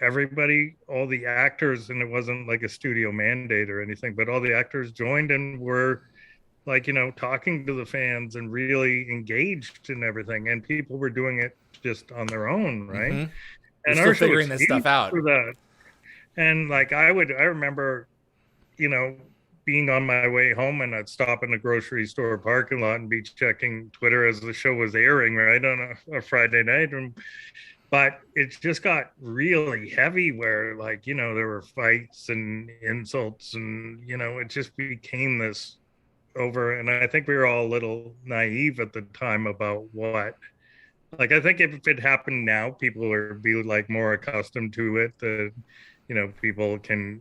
everybody, all the actors, and it wasn't like a studio mandate or anything, but all the actors joined and were talking to the fans and really engaged in everything, and people were doing it just on their own, right? Mm-hmm. And still figuring this stuff out. For that. And I remember, being on my way home, and I'd stop in the grocery store parking lot and be checking Twitter as the show was airing, right, on a Friday night. But it just got really heavy where, there were fights and insults, and, it just became this over. And I think we were all a little naive at the time about what. I think if it happened now, people would be more accustomed to it. People can,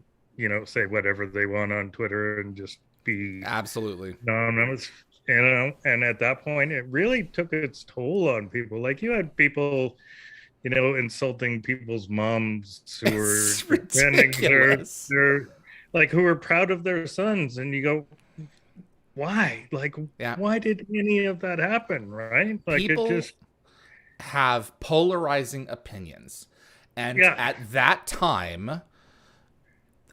say whatever they want on Twitter and just be absolutely anonymous, and at that point, it really took its toll on people. You had people, insulting people's moms who were defending their who were proud of their sons, and you go, why? Why did any of that happen, right? People it just have polarizing opinions, and at that time,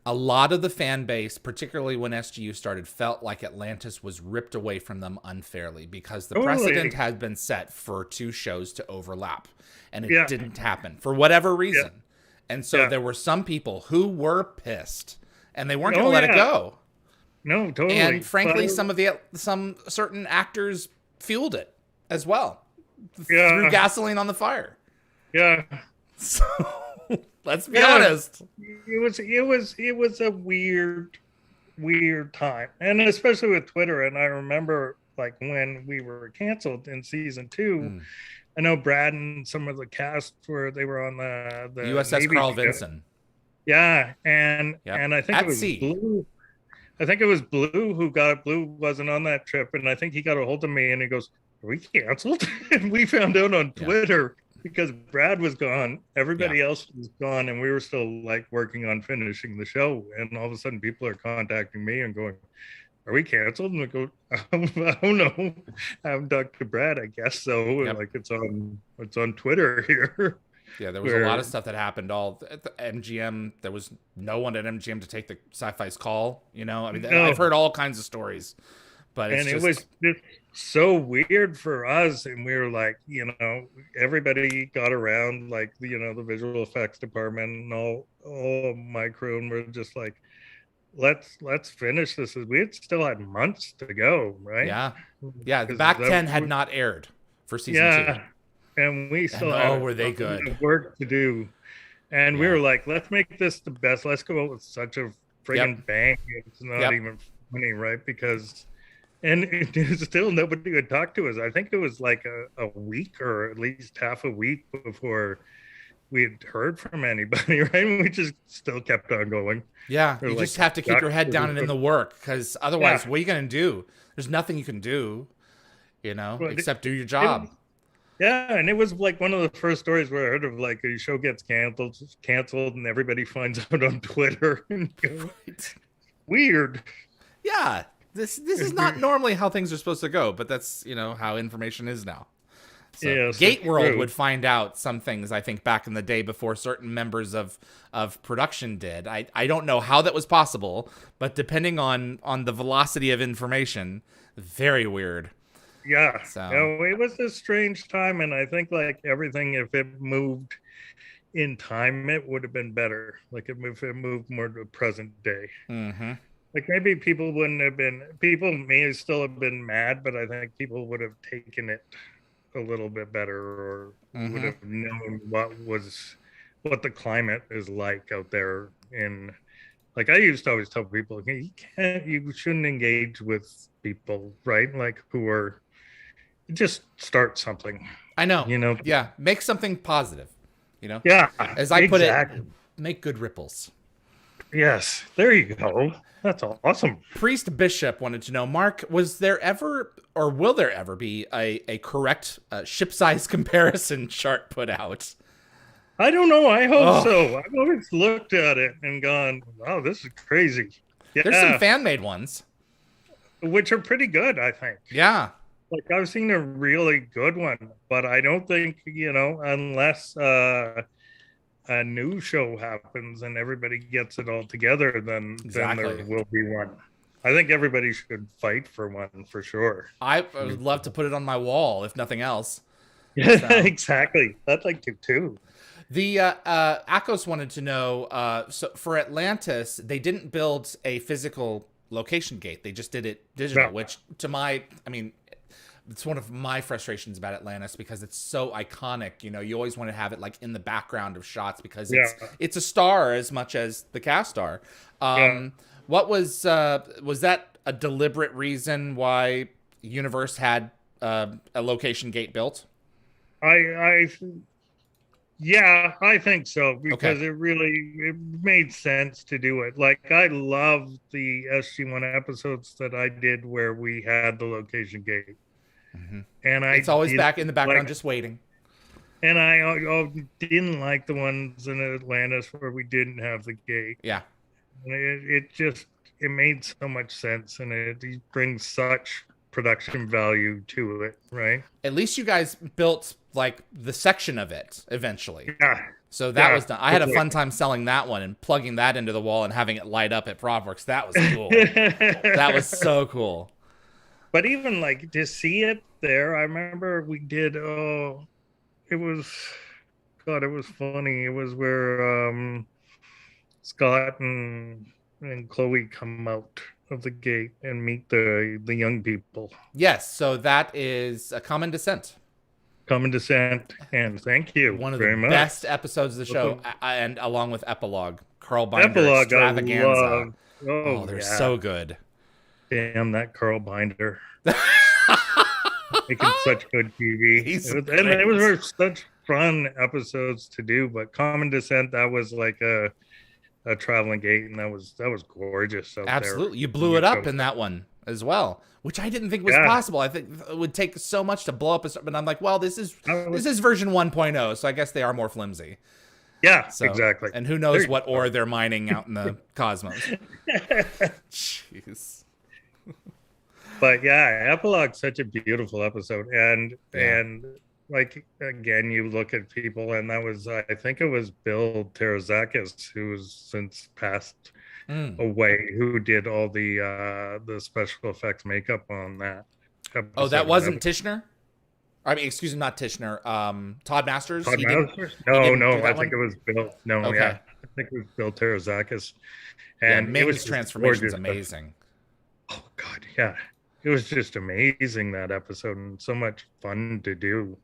a lot of the fan base, particularly when SGU started, felt like Atlantis was ripped away from them unfairly because the precedent had been set for two shows to overlap, and it didn't happen for whatever reason. And so there were some people who were pissed, and they weren't going to let it go. No, totally. And frankly, some certain actors fueled it as well, threw gasoline on the fire. Yeah. So let's be honest. It was a weird time, and especially with Twitter. And I remember when we were canceled in season 2. I know Brad and some of the cast they were on the USS Navy Carl ship. Vinson. Yeah, and I think it was Blue. I think it was Blue who got Blue wasn't on that trip, and I think he got a hold of me and he goes, "Are we canceled?" And we found out on Twitter. because Brad was gone, everybody else was gone, and we were still like working on finishing the show. And all of a sudden, people are contacting me and going, "Are we canceled?" And I go, "I don't know. I haven't talked to Brad. I guess so. Yep. Like it's on Twitter here." Yeah, there was a lot of stuff that happened all at the MGM. There was no one at MGM to take the Sci-Fi's call. You know, I mean, I've heard all kinds of stories, but it was just so weird for us. And we were like, you know, everybody got around, like, you know, the visual effects department and all my crew, and we're just like, let's finish this. We still had months to go, right? Yeah. The back 10 had not aired for season 2. And we still had were they good work to do. And we were like, let's make this the best. Let's go out with such a friggin' bang. It's not even funny, right? Because, and it still nobody would talk to us. I think it was like a week or at least half a week before we had heard from anybody, right? And we just still kept on going. Yeah, you just have to keep your head down and in the work, because otherwise, what are you going to do? There's nothing you can do, you know, except do your job. And it was like one of the first stories where I heard of, like, a show gets canceled, and everybody finds out on Twitter. Weird. Yeah, this is not normally how things are supposed to go, but that's, you know, how information is now. So Gate World would find out some things, I think, back in the day before certain members of production did. I don't know how that was possible, but depending on the velocity of information, very weird. Yeah, it was a strange time, and I think, like, everything, if it moved in time, it would have been better. Like, if it moved more to the present day. Mm-hmm. Like, maybe people may still have been mad, but I think people would have taken it a little bit better, or would have known what the climate is like out there. In, like, I used to always tell people, you shouldn't engage with people, right? Like, who are, just start something. I know. You know? Yeah. Make something positive. You know? Yeah. As I put it, make good ripples. Yes. There you go. That's awesome. Priest Bishop wanted to know, Mark, was there ever, or will there ever be, a correct ship size comparison chart put out? I don't know. I hope so. I've always looked at it and gone, wow, this is crazy. Yeah. There's some fan-made ones. Which are pretty good, I think. Yeah. Like, I've seen a really good one, but I don't think, you know, unless a new show happens and everybody gets it all together, then there will be one. I think everybody should fight for one, for sure. I would love to put it on my wall, if nothing else. Yeah, so. Exactly. I'd like to, too. The Akos wanted to know, so for Atlantis, they didn't build a physical location gate. They just did it digital, which it's one of my frustrations about Atlantis, because it's so iconic. You know, you always want to have it, like, in the background of shots, because it's a star as much as the cast are. What was that a deliberate reason why Universe had a location gate built? I think so, because it made sense to do it. Like, I love the SG-1 episodes that I did where we had the location gate. And it's always back in the background, just waiting. And I didn't like the ones in Atlantis where we didn't have the gate. Yeah. And it made so much sense, and it brings such production value to it, right? At least you guys built, like, the section of it eventually. Yeah. So that was done. I had a fun time selling that one and plugging that into the wall and having it light up at PropWorks. That was cool. That was so cool. But even, like, to see it there, I remember we did, it was funny. It was where Scott and Chloe come out of the gate and meet the young people. Yes, so that is a Common Descent. Common Descent, and thank you one of very the much. Best episodes of the show, and along with Epilogue, Carl Binder extravaganza. They're so good. Damn, that Carl Binder. Making such good TV. It was such fun episodes to do, but Common Descent, that was like a traveling gate, and that was gorgeous. Absolutely. You blew it up in that one. as well, which I didn't think was possible. I think it would take so much to blow up a star, but I'm like, well, this is version 1.0, so I guess they are more flimsy. Yeah, so, exactly. And who knows what ore they're mining out in the cosmos. Jeez. But yeah, Epilogue's such a beautiful episode. And like, again, you look at people, and that was, I think it was Bill Terazakis, who's since passed away, who did all the special effects makeup on that episode. Oh, that wasn't Tishner? I mean, excuse me, not Tishner. Todd Masters? Todd Masters? No, I think it was Bill. No, okay. Yeah. I think it was Bill Terazakis. And Ming's transformation is amazing. Oh, God, yeah. It was just amazing, that episode, and so much fun to do.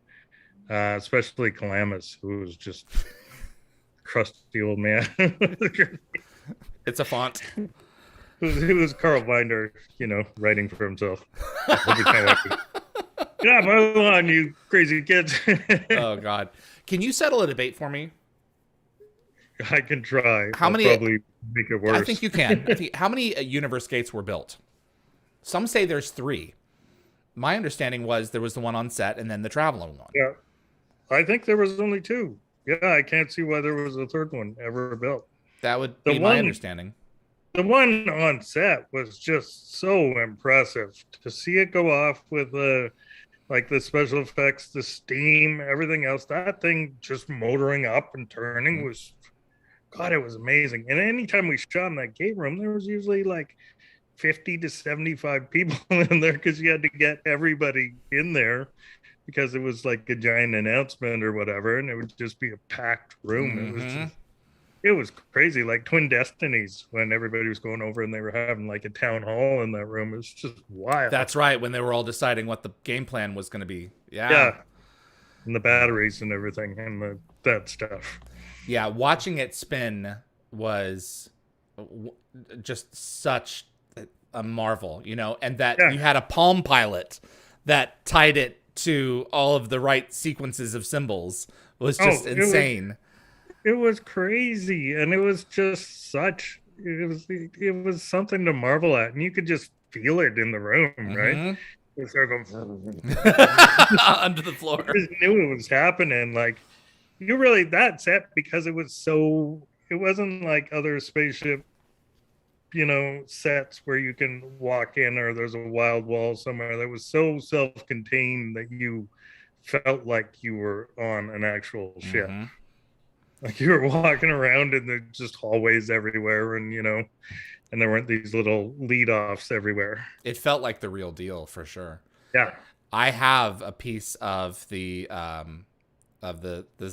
Especially Calamus, who was just crusty old man. It's a font. It was Carl Binder, writing for himself. Yeah, move on, you crazy kids. Oh, God. Can you settle a debate for me? I can try. How many? Probably make it worse. I think you can. How many universe gates were built? Some say there's 3. My understanding was there was the one on set and then the traveling one. Yeah. I think there was only 2. Yeah, I can't see why there was a 3rd one ever built. That would be my understanding. The one on set was just so impressive. To see it go off with the special effects, the steam, everything else, that thing just motoring up and turning was, God, it was amazing. And anytime we shot in that gate room, there was usually like 50 to 75 people in there, because you had to get everybody in there, because it was like a giant announcement or whatever, and it would just be a packed room. It was crazy, like Twin Destinies, when everybody was going over and they were having like a town hall in that room. It was just wild. That's right, when they were all deciding what the game plan was going to be. Yeah. And the batteries and everything and that stuff. Yeah, watching it spin was just such a marvel, and that you had a Palm Pilot that tied it to all of the right sequences of symbols was just insane. It was crazy, and it was just it was something to marvel at, and you could just feel it in the room, right? It started going under the floor. You just knew it was happening. Like, that set, because it wasn't like other spaceship, sets where you can walk in or there's a wild wall somewhere. That was so self-contained that you felt like you were on an actual ship. Like you were walking around and there's just hallways everywhere, and and there weren't these little lead-offs everywhere. It felt like the real deal for sure. Yeah. I have a piece of the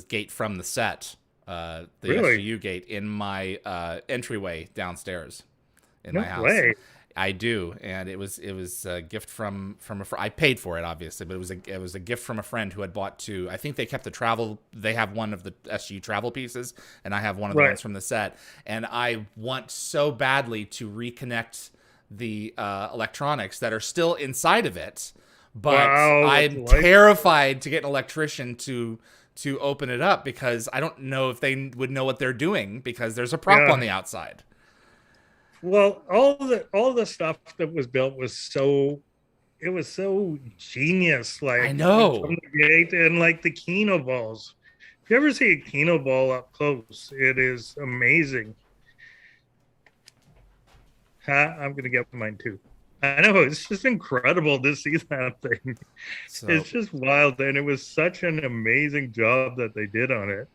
gate from the set, the SGU gate, in my entryway downstairs in my house. Way. I do, and it was a gift from a friend. I paid for it, obviously, but it was a gift from a friend who had bought 2. I think they kept the travel. They have one of the SG travel pieces, and I have one of the ones from the set. And I want so badly to reconnect the electronics that are still inside of it, but I'm terrified to get an electrician to open it up, because I don't know if they would know what they're doing, because there's a prop on the outside. Well, all the stuff that was built was so genius. Like, I know, from the gate, and like the Kino balls. If you ever see a Kino ball up close, it is amazing. I'm gonna get mine too. I know, it's just incredible to see that thing. It's just wild, and it was such an amazing job that they did on it.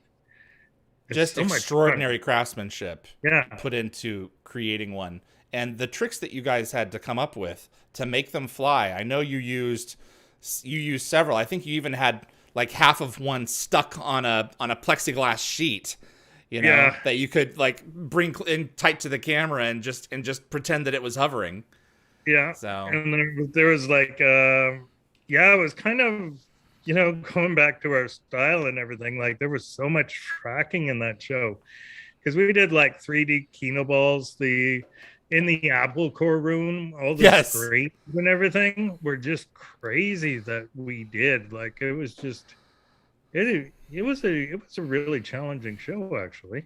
Just so extraordinary craftsmanship put into creating one, and the tricks that you guys had to come up with to make them fly. I know you used several. I think you even had like half of one stuck on a plexiglass sheet, that you could like bring in tight to the camera and just pretend that it was hovering. Yeah. So, and there was like it was kind of, going back to our style and everything, like there was so much tracking in that show, because we did like 3D Kino balls, in the Apple Core room, all the screens and everything were just crazy that we did. Like it was just, it was a really challenging show, actually.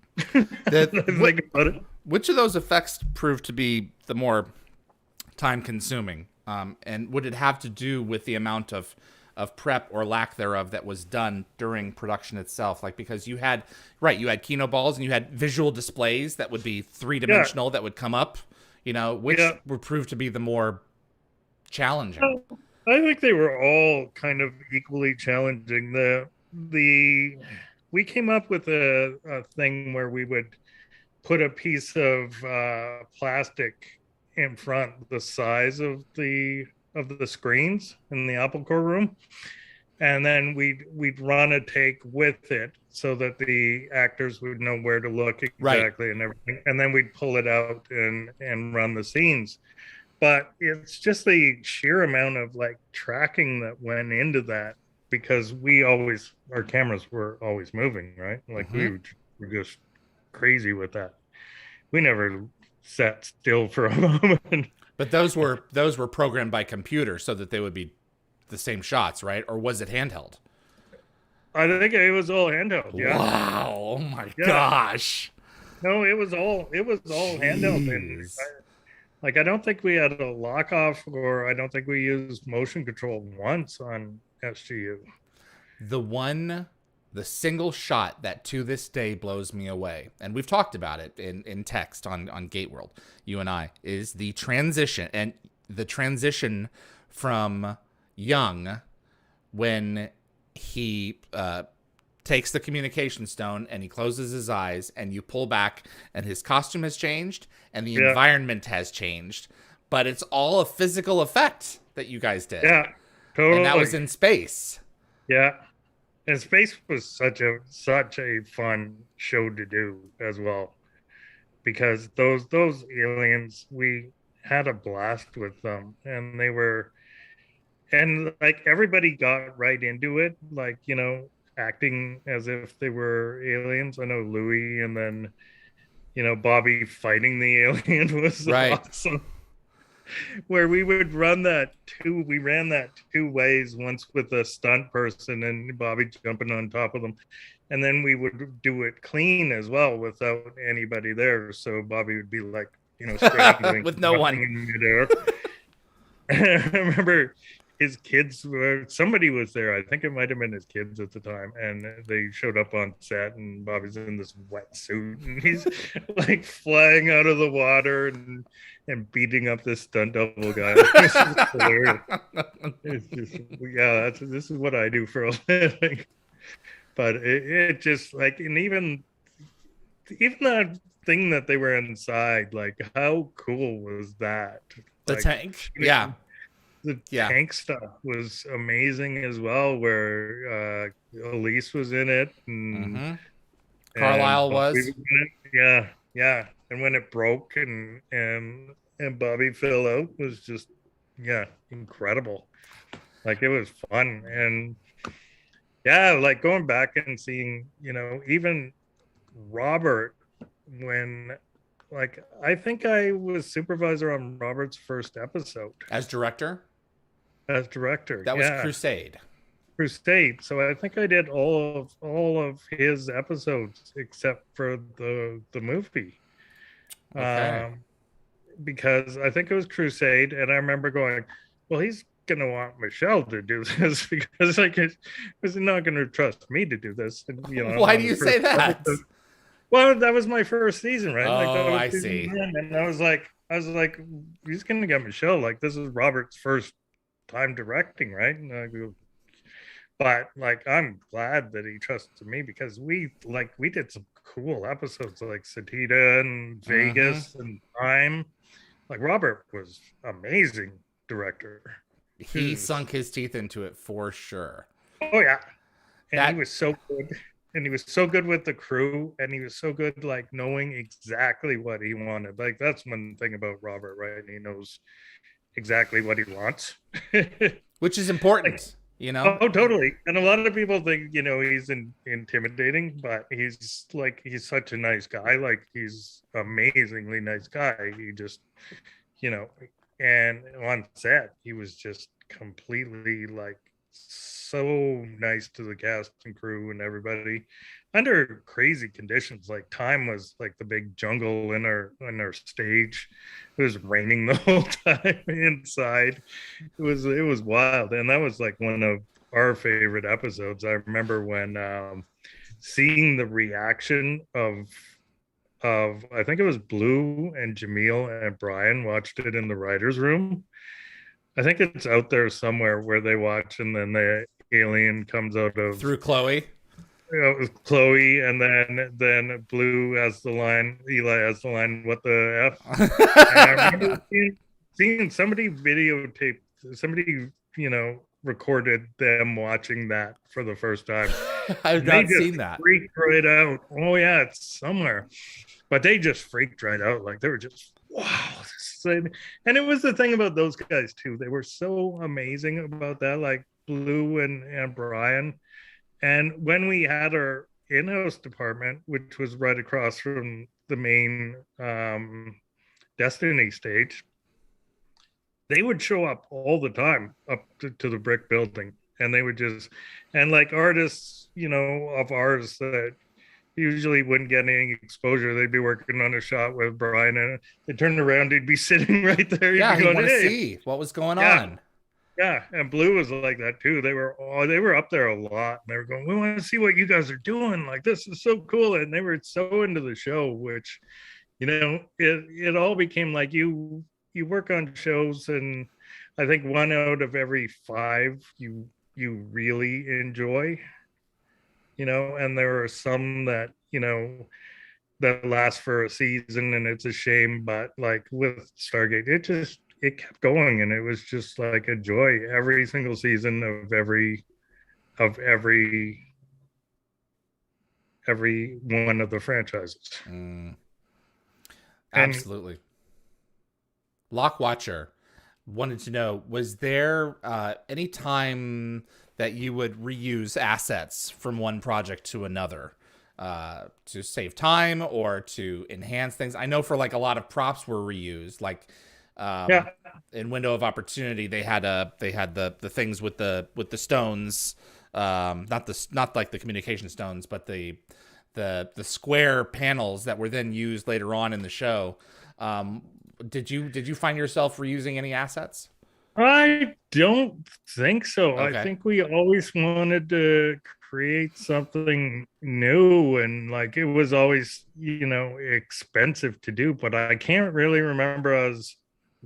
Which of those effects proved to be the more time consuming. And would it have to do with the amount of prep or lack thereof that was done during production itself? Like, because you had Kino balls and you had visual displays that would be 3-dimensional that would come up, which would prove to be the more challenging. I think they were all kind of equally challenging. We came up with a thing where we would put a piece of plastic in front the size of the screens in the Apple Core room, and then we'd run a take with it so that the actors would know where to look exactly and everything, and then we'd pull it out and run the scenes. But it's just the sheer amount of like tracking that went into that, because our cameras were always moving, right? Like we were just crazy with that. We never sat still for a moment. But those were programmed by computer so that they would be the same shots, right? Or was it handheld? I think it was all handheld. Yeah. Wow! Oh my gosh! No, it was all handheld. Like, I don't think we had a lock off, or I don't think we used motion control once on SGU. The single shot that to this day blows me away, and we've talked about it in text on Gate World, you and I, is the transition from Young when he takes the communication stone and he closes his eyes and you pull back and his costume has changed and the environment has changed, but it's all a physical effect that you guys did. Yeah, totally. And that was in space. Yeah. And space was such a fun show to do as well, because those aliens, we had a blast with them, and like everybody got right into it, like, acting as if they were aliens. I know Louis, and then Bobby fighting the alien was awesome. Where we would ran that two ways, once with a stunt person and Bobby jumping on top of them, and then we would do it clean as well without anybody there, so Bobby would be like scrambling with no one in midair. I remember his kids somebody was there, I think it might have been his kids at the time, and they showed up on set and Bobby's in this wetsuit and he's like flying out of the water and beating up this stunt double guy. It's just hilarious. It's just, this is what I do for a living. But it just like, and even that thing that they were inside, like how cool was that? The tank. Yeah. The tank stuff was amazing as well, where Elise was in it, and Carlisle was. Yeah. And when it broke and Bobby fell out, was just incredible. Like, it was fun. And like going back and seeing, even Robert, when like I think I was supervisor on Robert's first episode as director. That was Crusade. So I think I did all of his episodes except for the movie. Okay. Because I think it was Crusade, and I remember going, well, he's gonna want Michelle to do this because like he's not gonna trust me to do this. And, why do you say that? Episode. Well, that was my first season, right? Oh, I see. And I was like, he's gonna get Michelle. Like, this is Robert's first time directing, right? And I go, but like, I'm glad that he trusted me, because we did some cool episodes like Satita and Vegas and Time. Like, Robert was amazing director. He sunk his teeth into it for sure. Oh yeah, and he was so good. And he was so good with the crew, and he was so good, like, knowing exactly what he wanted. Like, that's one thing about Robert, right? He knows exactly what he wants. Which is important, Oh, totally. And a lot of people think, he's intimidating, but he's such a nice guy. Like, he's amazingly nice guy. He just, and on set, he was just completely, like, so nice to the cast and crew and everybody under crazy conditions. Like time was like the big jungle in our stage. It was raining the whole time inside. It was wild, and that was like one of our favorite episodes. I remember when seeing the reaction of I think it was Blue and Jamil and Brian watched it in the writers' room. I think it's out there somewhere where they watch, and then the alien comes out of Through Chloe. it was Chloe, and then Blue has the line, Eli has the line, "What the f?" And I remember seeing somebody videotape, somebody recorded them watching that for the first time. I've not seen that. Freaked right out. Oh yeah, it's somewhere, but they just freaked right out. Like they were just wow. And it was the thing about those guys too. They were so amazing about that, like Blue and Brian. And when we had our in-house department, which was right across from the main Destiny stage, they would show up all the time up to the brick building, and they would just, and like artists, of ours that usually wouldn't get any exposure, they'd be working on a shot with Brian, and they turned around, he'd be sitting right there. Yeah, he want to see what was going on. Yeah, and Blue was like that too. They were up there a lot, and they were going, "We want to see what you guys are doing. Like this is so cool." And they were so into the show, which, it all became like you work on shows, and I think 1 out of every 5 you really enjoy, and there are some that that last for a season, and it's a shame. But like with Stargate, it kept going, and it was just like a joy every single season of every one of the franchises. Absolutely. Lock Watcher wanted to know, was there any time that you would reuse assets from one project to another to save time or to enhance things? I know for like a lot of props were reused, like in Window of Opportunity they had the things with the stones, not like the communication stones, but the square panels that were then used later on in the show. Did you find yourself reusing any assets? I don't think so. Okay. I think we always wanted to create something new, and like it was always expensive to do, but I can't really remember us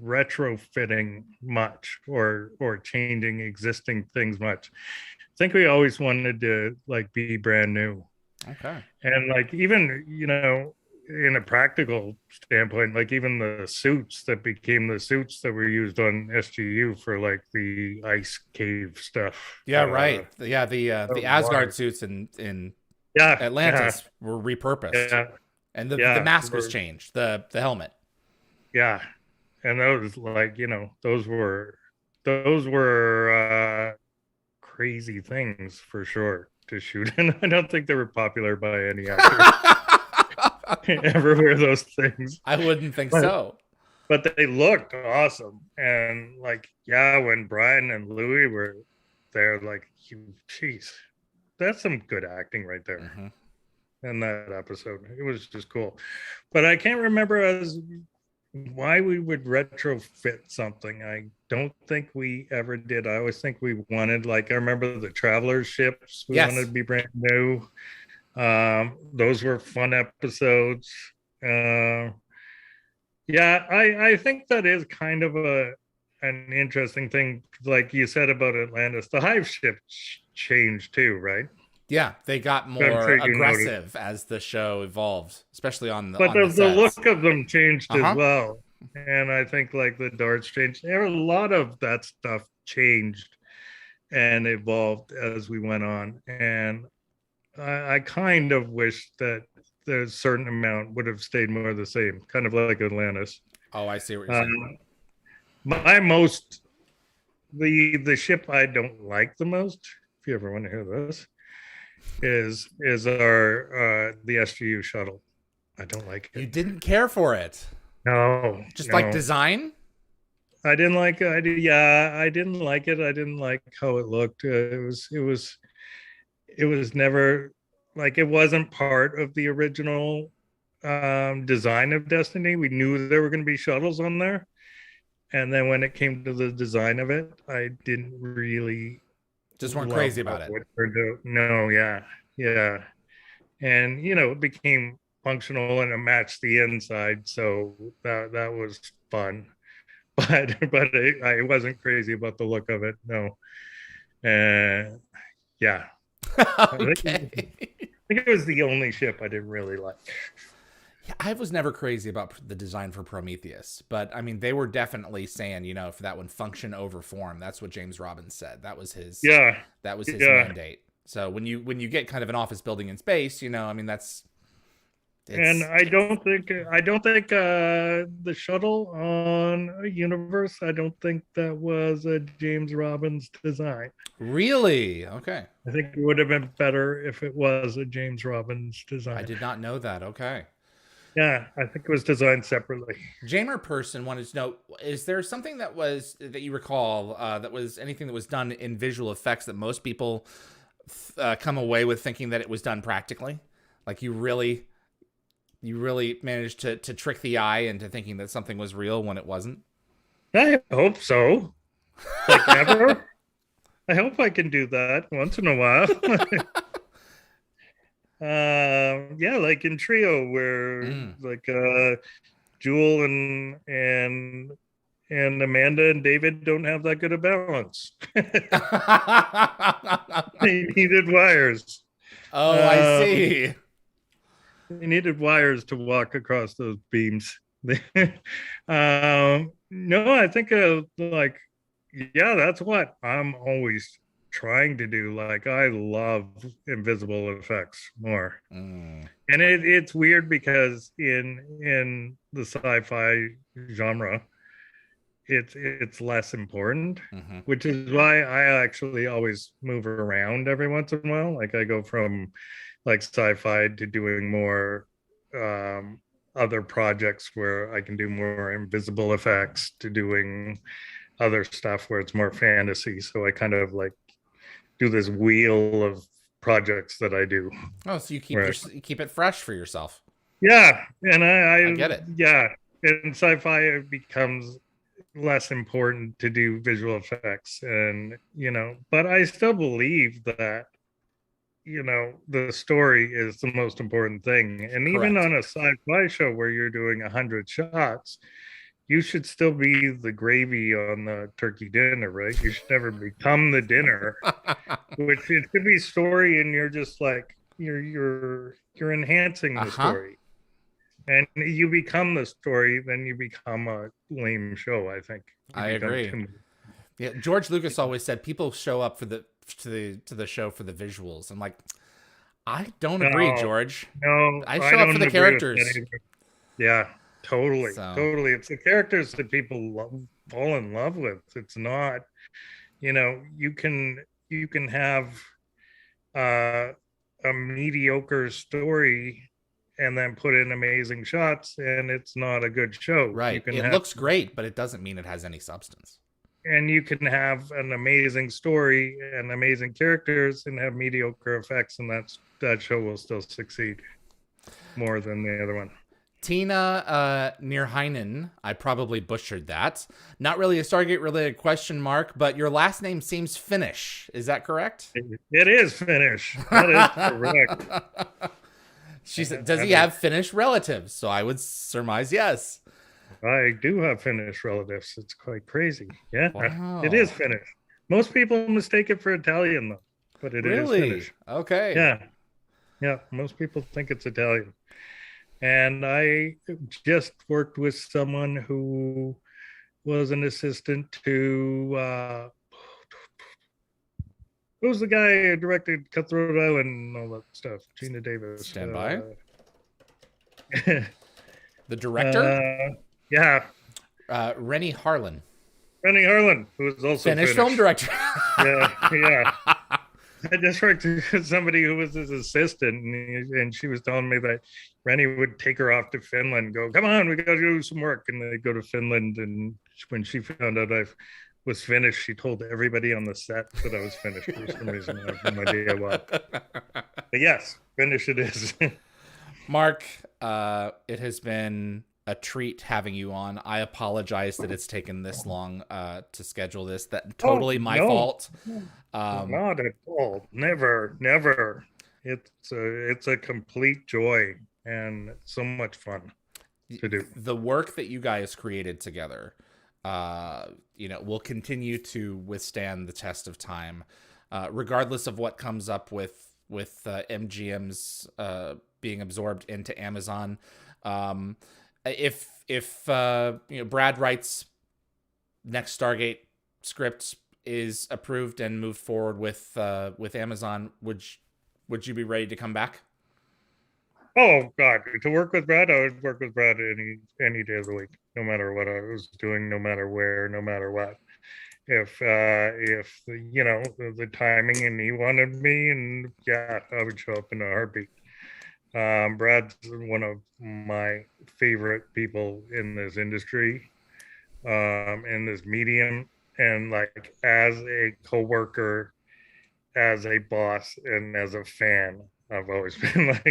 retrofitting much or changing existing things much. I think we always wanted to like be brand new. Okay. And like even in a practical standpoint, like even the suits that became the suits that were used on SGU for like the ice cave stuff. Yeah, right. Yeah, the Asgard suits in Atlantis were repurposed. Yeah. And the mask was changed, the helmet. Yeah. And those like, those were crazy things for sure to shoot. And I don't think they were popular by any actor. Ever wear those things. I wouldn't think so. But they looked awesome. And like, when Brian and Louis were there, like, geez, that's some good acting right there. In that episode. It was just cool. But I can't remember why we would retrofit something. I don't think we ever did. I always think we wanted, like, I remember the Traveler ships. We wanted to be brand new. Those were fun episodes. I think that is kind of an interesting thing, like you said about Atlantis. The Hive ship changed too, right? Yeah, they got more aggressive as the show evolved, especially on the. But the look of them changed as well, and I think like the darts changed. There a lot of that stuff changed and evolved as we went on, and I kind of wish that a certain amount would have stayed more the same, kind of like Atlantis. Oh, I see what you're saying. The ship I don't like the most, if you ever want to hear this, is our the SGU shuttle. I don't like it. You didn't care for it? No. Like design? I didn't like it. I didn't like it. I didn't like how it looked. It was never like, it wasn't part of the original design of Destiny. We knew there were going to be shuttles on there, and then when it came to the design of it, I didn't really Just weren't crazy about it. No, yeah, and it became functional and it matched the inside, so that was fun. But I wasn't crazy about the look of it. No, yeah. Okay. I think it was the only ship I didn't really like. Yeah, I was never crazy about the design for Prometheus, but I mean, they were definitely saying, for that one, function over form. That's what James Robbins said. That was his. Yeah. That was his mandate. So when you get kind of an office building in space, I mean, that's. And I don't think the shuttle on Universe, I don't think that was a James Robbins design. Really? Okay. I think it would have been better if it was a James Robbins design. I did not know that. Okay. Yeah, I think it was designed separately. Jamer person wanted to know, is there something that you recall that was anything that was done in visual effects that most people come away with thinking that it was done practically? Like you really managed to trick the eye into thinking that something was real when it wasn't? I hope so. Like never. I hope I can do that once in a while. Yeah, like in Trio, where like Jewel and Amanda and David don't have that good a balance. They needed wires. Oh, I see. They needed wires to walk across those beams. No, I think like, yeah, that's what I'm always trying to do. Like, I love invisible effects more. And it's weird because in the sci-fi genre, it's less important, which is why I actually always move around every once in a while. Like I go from like sci-fi to doing more other projects where I can do more invisible effects to doing other stuff where it's more fantasy. So I kind of like do this wheel of projects that I do. Oh, so you keep it fresh for yourself. Yeah, and I get it. Yeah, in sci-fi it becomes less important to do visual effects, and but I still believe that the story is the most important thing. And even on a sci-fi show where you're doing 100 shots, you should still be the gravy on the turkey dinner, right? You should never become the dinner. Which it could be story, and you're just like you're enhancing the story, and you become the story. Then you become a lame show. I think. I agree. Yeah, George Lucas always said people show up for the show for the visuals. I'm like, I don't agree, George. No, I show up for the characters. Yeah. Totally. It's the characters that people fall in love with. It's not, you can have a mediocre story and then put in amazing shots, and it's not a good show. Right. It looks great, but it doesn't mean it has any substance. And you can have an amazing story and amazing characters and have mediocre effects, and that show will still succeed more than the other one. Tina Nierheinen, I probably butchered that. Not really a Stargate related question, but your last name seems Finnish. Is that correct? It is Finnish. That is correct. She said, does he have Finnish relatives? So I would surmise yes. I do have Finnish relatives. It's quite crazy. Yeah, wow. It is Finnish. Most people mistake it for Italian, though, but it is Finnish. Okay. Yeah. Most people think it's Italian. And I just worked with someone who was an assistant to who's the guy who directed Cutthroat Island and all that stuff? Gina Davis. Stand by. The director? Yeah. Rennie Harlan. Rennie Harlan, who is also Finnish film director. Yeah. I just worked with somebody who was his assistant, and she was telling me that Rennie would take her off to Finland and go, come on, we got to do some work. And they go to Finland. And when she found out I was finished, she told everybody on the set that I was finished for some reason. I have no idea why. But yes, finish it is. Mark, it has been a treat having you on. I apologize that it's taken this long to schedule this. That totally my fault. Not at all. Never. It's a complete joy and so much fun to do. The work that you guys created together, will continue to withstand the test of time, regardless of what comes up with MGM's being absorbed into Amazon. If Brad Wright's next Stargate script is approved and moved forward with Amazon, would you be ready to come back? Oh God, to work with Brad, I would work with Brad any day of the week, no matter what I was doing, no matter where, no matter what. If the timing and he wanted me, and yeah, I would show up in a heartbeat. Brad's one of my favorite people in this industry, in this medium, and like as a coworker, as a boss, and as a fan, I've always been like,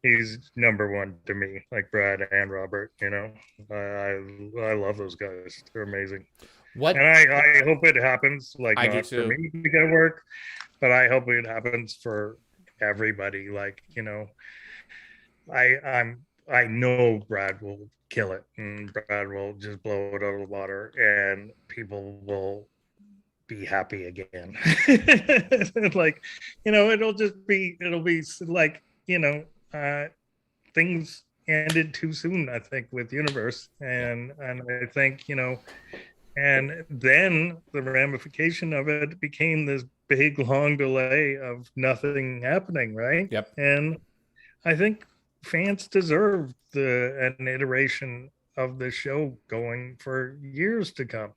he's number one to me, like Brad and Robert. I love those guys. They're amazing. And I hope it happens, like not for me to get work, but I hope it happens for everybody. Like, I know Brad will kill it, and Brad will just blow it out of the water, and people will be happy again. Like, it'll be like, things ended too soon, I think, with Universe, and I think, and then the ramification of it became this big long delay of nothing happening, right? Yep. And I think fans deserve an iteration of the show going for years to come.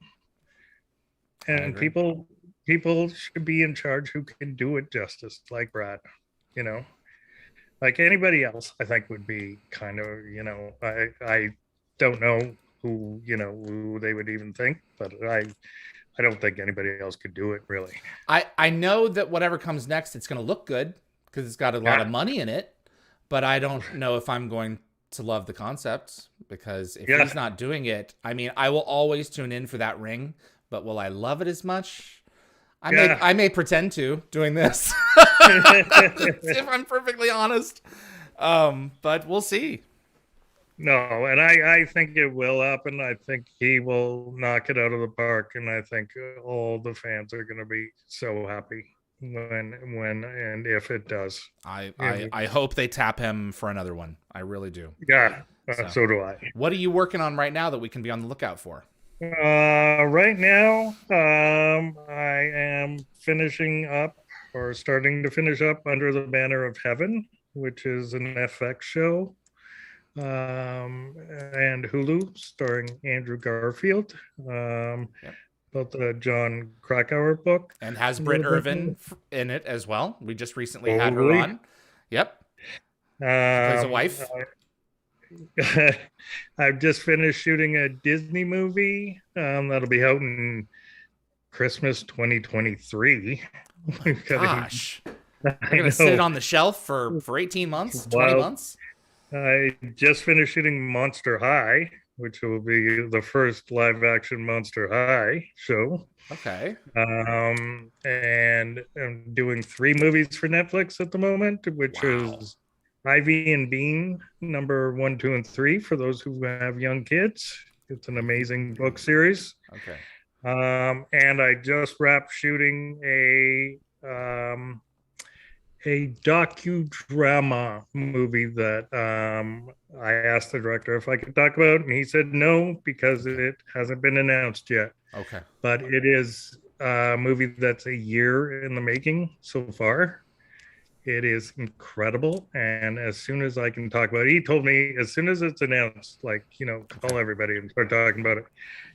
And people should be in charge who can do it justice, like Brad. Like anybody else, I think would be kind of, I don't know who they would even think, but I don't think anybody else could do it, really. I know that whatever comes next, it's going to look good because it's got a lot of money in it, but I don't know if I'm going to love the concept, because if he's not doing it, I mean, I will always tune in for that ring, but will I love it as much? I may pretend to doing this, if I'm perfectly honest. But we'll see. No, and I think it will happen. I think he will knock it out of the park, and I think all the fans are going to be so happy when and if it does. I hope they tap him for another one. I really do. Yeah, so do I. What are you working on right now that we can be on the lookout for? Right now, I am finishing up, or starting to finish up, Under the Banner of Heaven, which is an FX show, and Hulu, starring Andrew Garfield, about the John Krakauer book. And has Britt Irvin in it as well. We just recently had her on. Yep. Plays a wife. I've just finished shooting a Disney movie that'll be out in Christmas 2023. Oh gosh. We're going to sit it on the shelf for 18 months, 20 months? I just finished shooting Monster High, which will be the first live action Monster High show. Okay. And I'm doing 3 movies for Netflix at the moment, which is Ivy and Bean, number 1, 2, and 3, for those who have young kids. It's an amazing book series. Okay. And I just wrapped shooting a docudrama movie that I asked the director if I could talk about, and he said no, because it hasn't been announced yet. Okay. But it is a movie that's a year in the making so far. It is incredible, and as soon as I can talk about it, he told me as soon as it's announced, call everybody and start talking about it,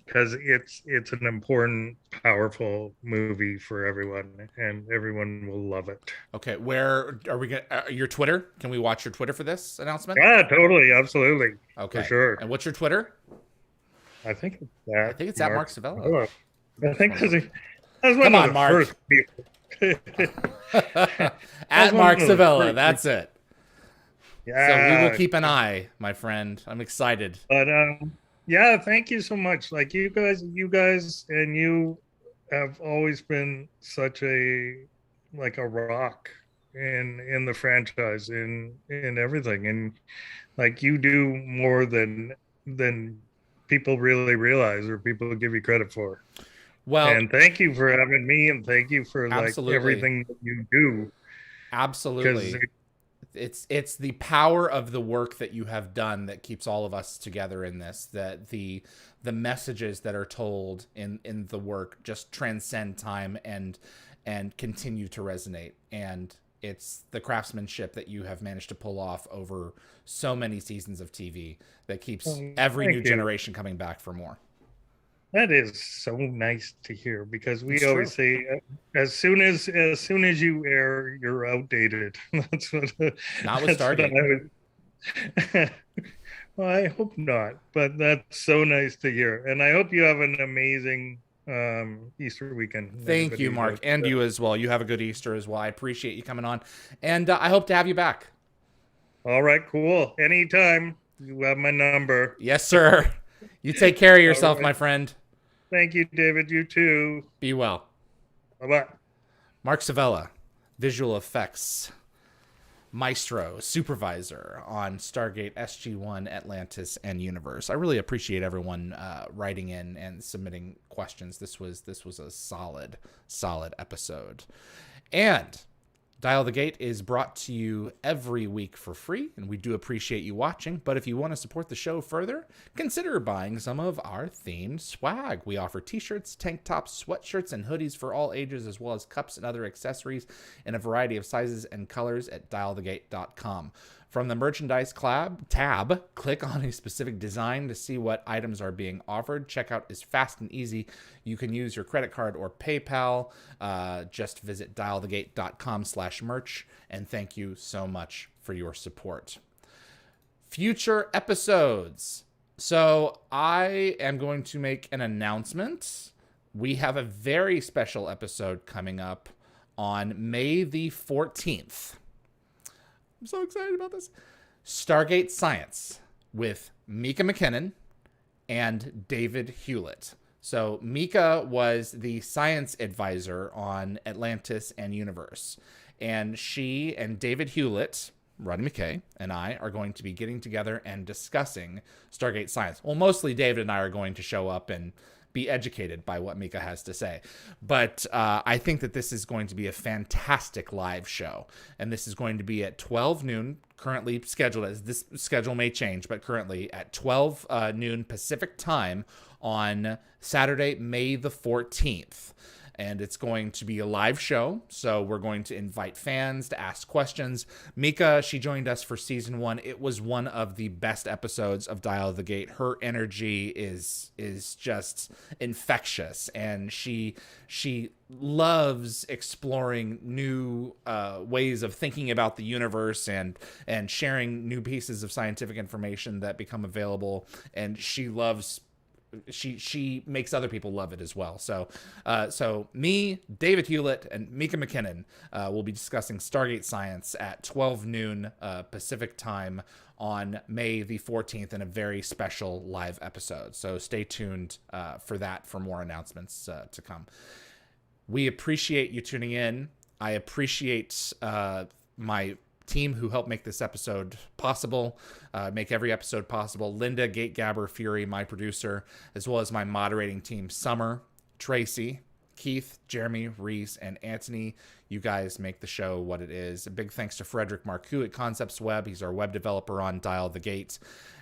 because it's an important powerful movie for everyone, and everyone will love it. Okay, where are we going to your Twitter? Can we watch your Twitter for this announcement? Yeah, totally, absolutely, for Okay. sure. And what's your Twitter? I think it's I think it's at Mark Savela. Oh, I think that's one Come of on, the Mark. first people. At one Mark of the Savela, first that's it. Yeah. So we will keep an eye, my friend. I'm excited. But yeah, thank you so much. Like you guys, and you have always been such a rock in the franchise, in everything, and like you do more than people really realize or people give you credit for. Well, And thank you for having me, and thank you for like absolutely. everything that you do. Absolutely. It's the power of the work that you have done that keeps all of us together in this, that the messages that are told in the work just transcend time and continue to resonate. And it's the craftsmanship that you have managed to pull off over so many seasons of TV that keeps every new generation coming back for more. That is so nice to hear, because we always say as soon as you air, you're outdated. That's what. Not with Stargate. Well, I hope not, but that's so nice to hear, and I hope you have an amazing Easter weekend. Thank you, Mark, and you as well. You have a good Easter as well. I appreciate you coming on, and I hope to have you back. All right, cool. Anytime. You have my number. Yes, sir. You take care of yourself, my friend. Thank you, David. You too. Be well. Bye-bye. Mark Savela, visual effects maestro, supervisor on Stargate, SG-1, Atlantis and Universe. I really appreciate everyone writing in and submitting questions. This was a solid episode. And Dial the Gate is brought to you every week for free, and we do appreciate you watching. But if you want to support the show further, consider buying some of our themed swag. We offer t-shirts, tank tops, sweatshirts, and hoodies for all ages, as well as cups and other accessories in a variety of sizes and colors at dialthegate.com. From the merchandise tab, click on a specific design to see what items are being offered. Checkout is fast and easy. You can use your credit card or PayPal. Just visit dialthegate.com/merch. And thank you so much for your support. Future episodes. So I am going to make an announcement. We have a very special episode coming up on May the 14th. I'm so excited about this. Stargate Science with Mika McKinnon and David Hewlett. So Mika was the science advisor on Atlantis and Universe. And she and David Hewlett, Rodney McKay, and I are going to be getting together and discussing Stargate Science. Well, mostly David and I are going to show up and be educated by what Mika has to say. But I think that this is going to be a fantastic live show. And this is going to be at 12 noon, currently scheduled, as this schedule may change, but currently at 12 noon Pacific time on Saturday, May the 14th. And it's going to be a live show, so we're going to invite fans to ask questions. Mika, she joined us for season 1. It was one of the best episodes of Dial of the Gate. Her energy is just infectious, and she loves exploring new ways of thinking about the universe and sharing new pieces of scientific information that become available. And she makes other people love it as well. So me, David Hewlett, and Mika McKinnon will be discussing Stargate Science at 12 noon Pacific time on May the 14th in a very special live episode. So stay tuned for that, for more announcements to come. We appreciate you tuning in. I appreciate my team who helped make this episode possible, make every episode possible. Linda, Gate Gabber, Fury, my producer, as well as my moderating team, Summer, Tracy, Keith, Jeremy, Reese, and Anthony. You guys make the show what it is. A big thanks to Frederick Marcoux at Concepts Web. He's our web developer on Dial the Gate.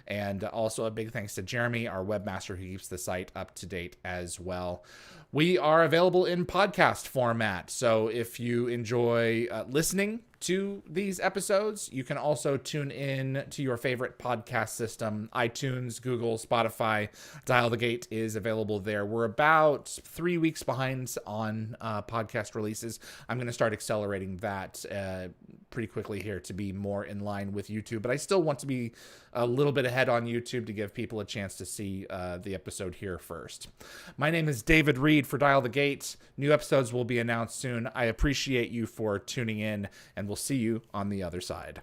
And also a big thanks to Jeremy, our webmaster, who keeps the site up to date as well. We are available in podcast format. So if you enjoy listening to these episodes. You can also tune in to your favorite podcast system, iTunes, Google, Spotify. Dial the Gate is available there. We're about 3 weeks behind on podcast releases. I'm going to start accelerating that pretty quickly here to be more in line with YouTube, but I still want to be a little bit ahead on YouTube to give people a chance to see the episode here first. My name is David Reed for Dial the Gate. New episodes will be announced soon. I appreciate you for tuning in, and we'll see you on the other side.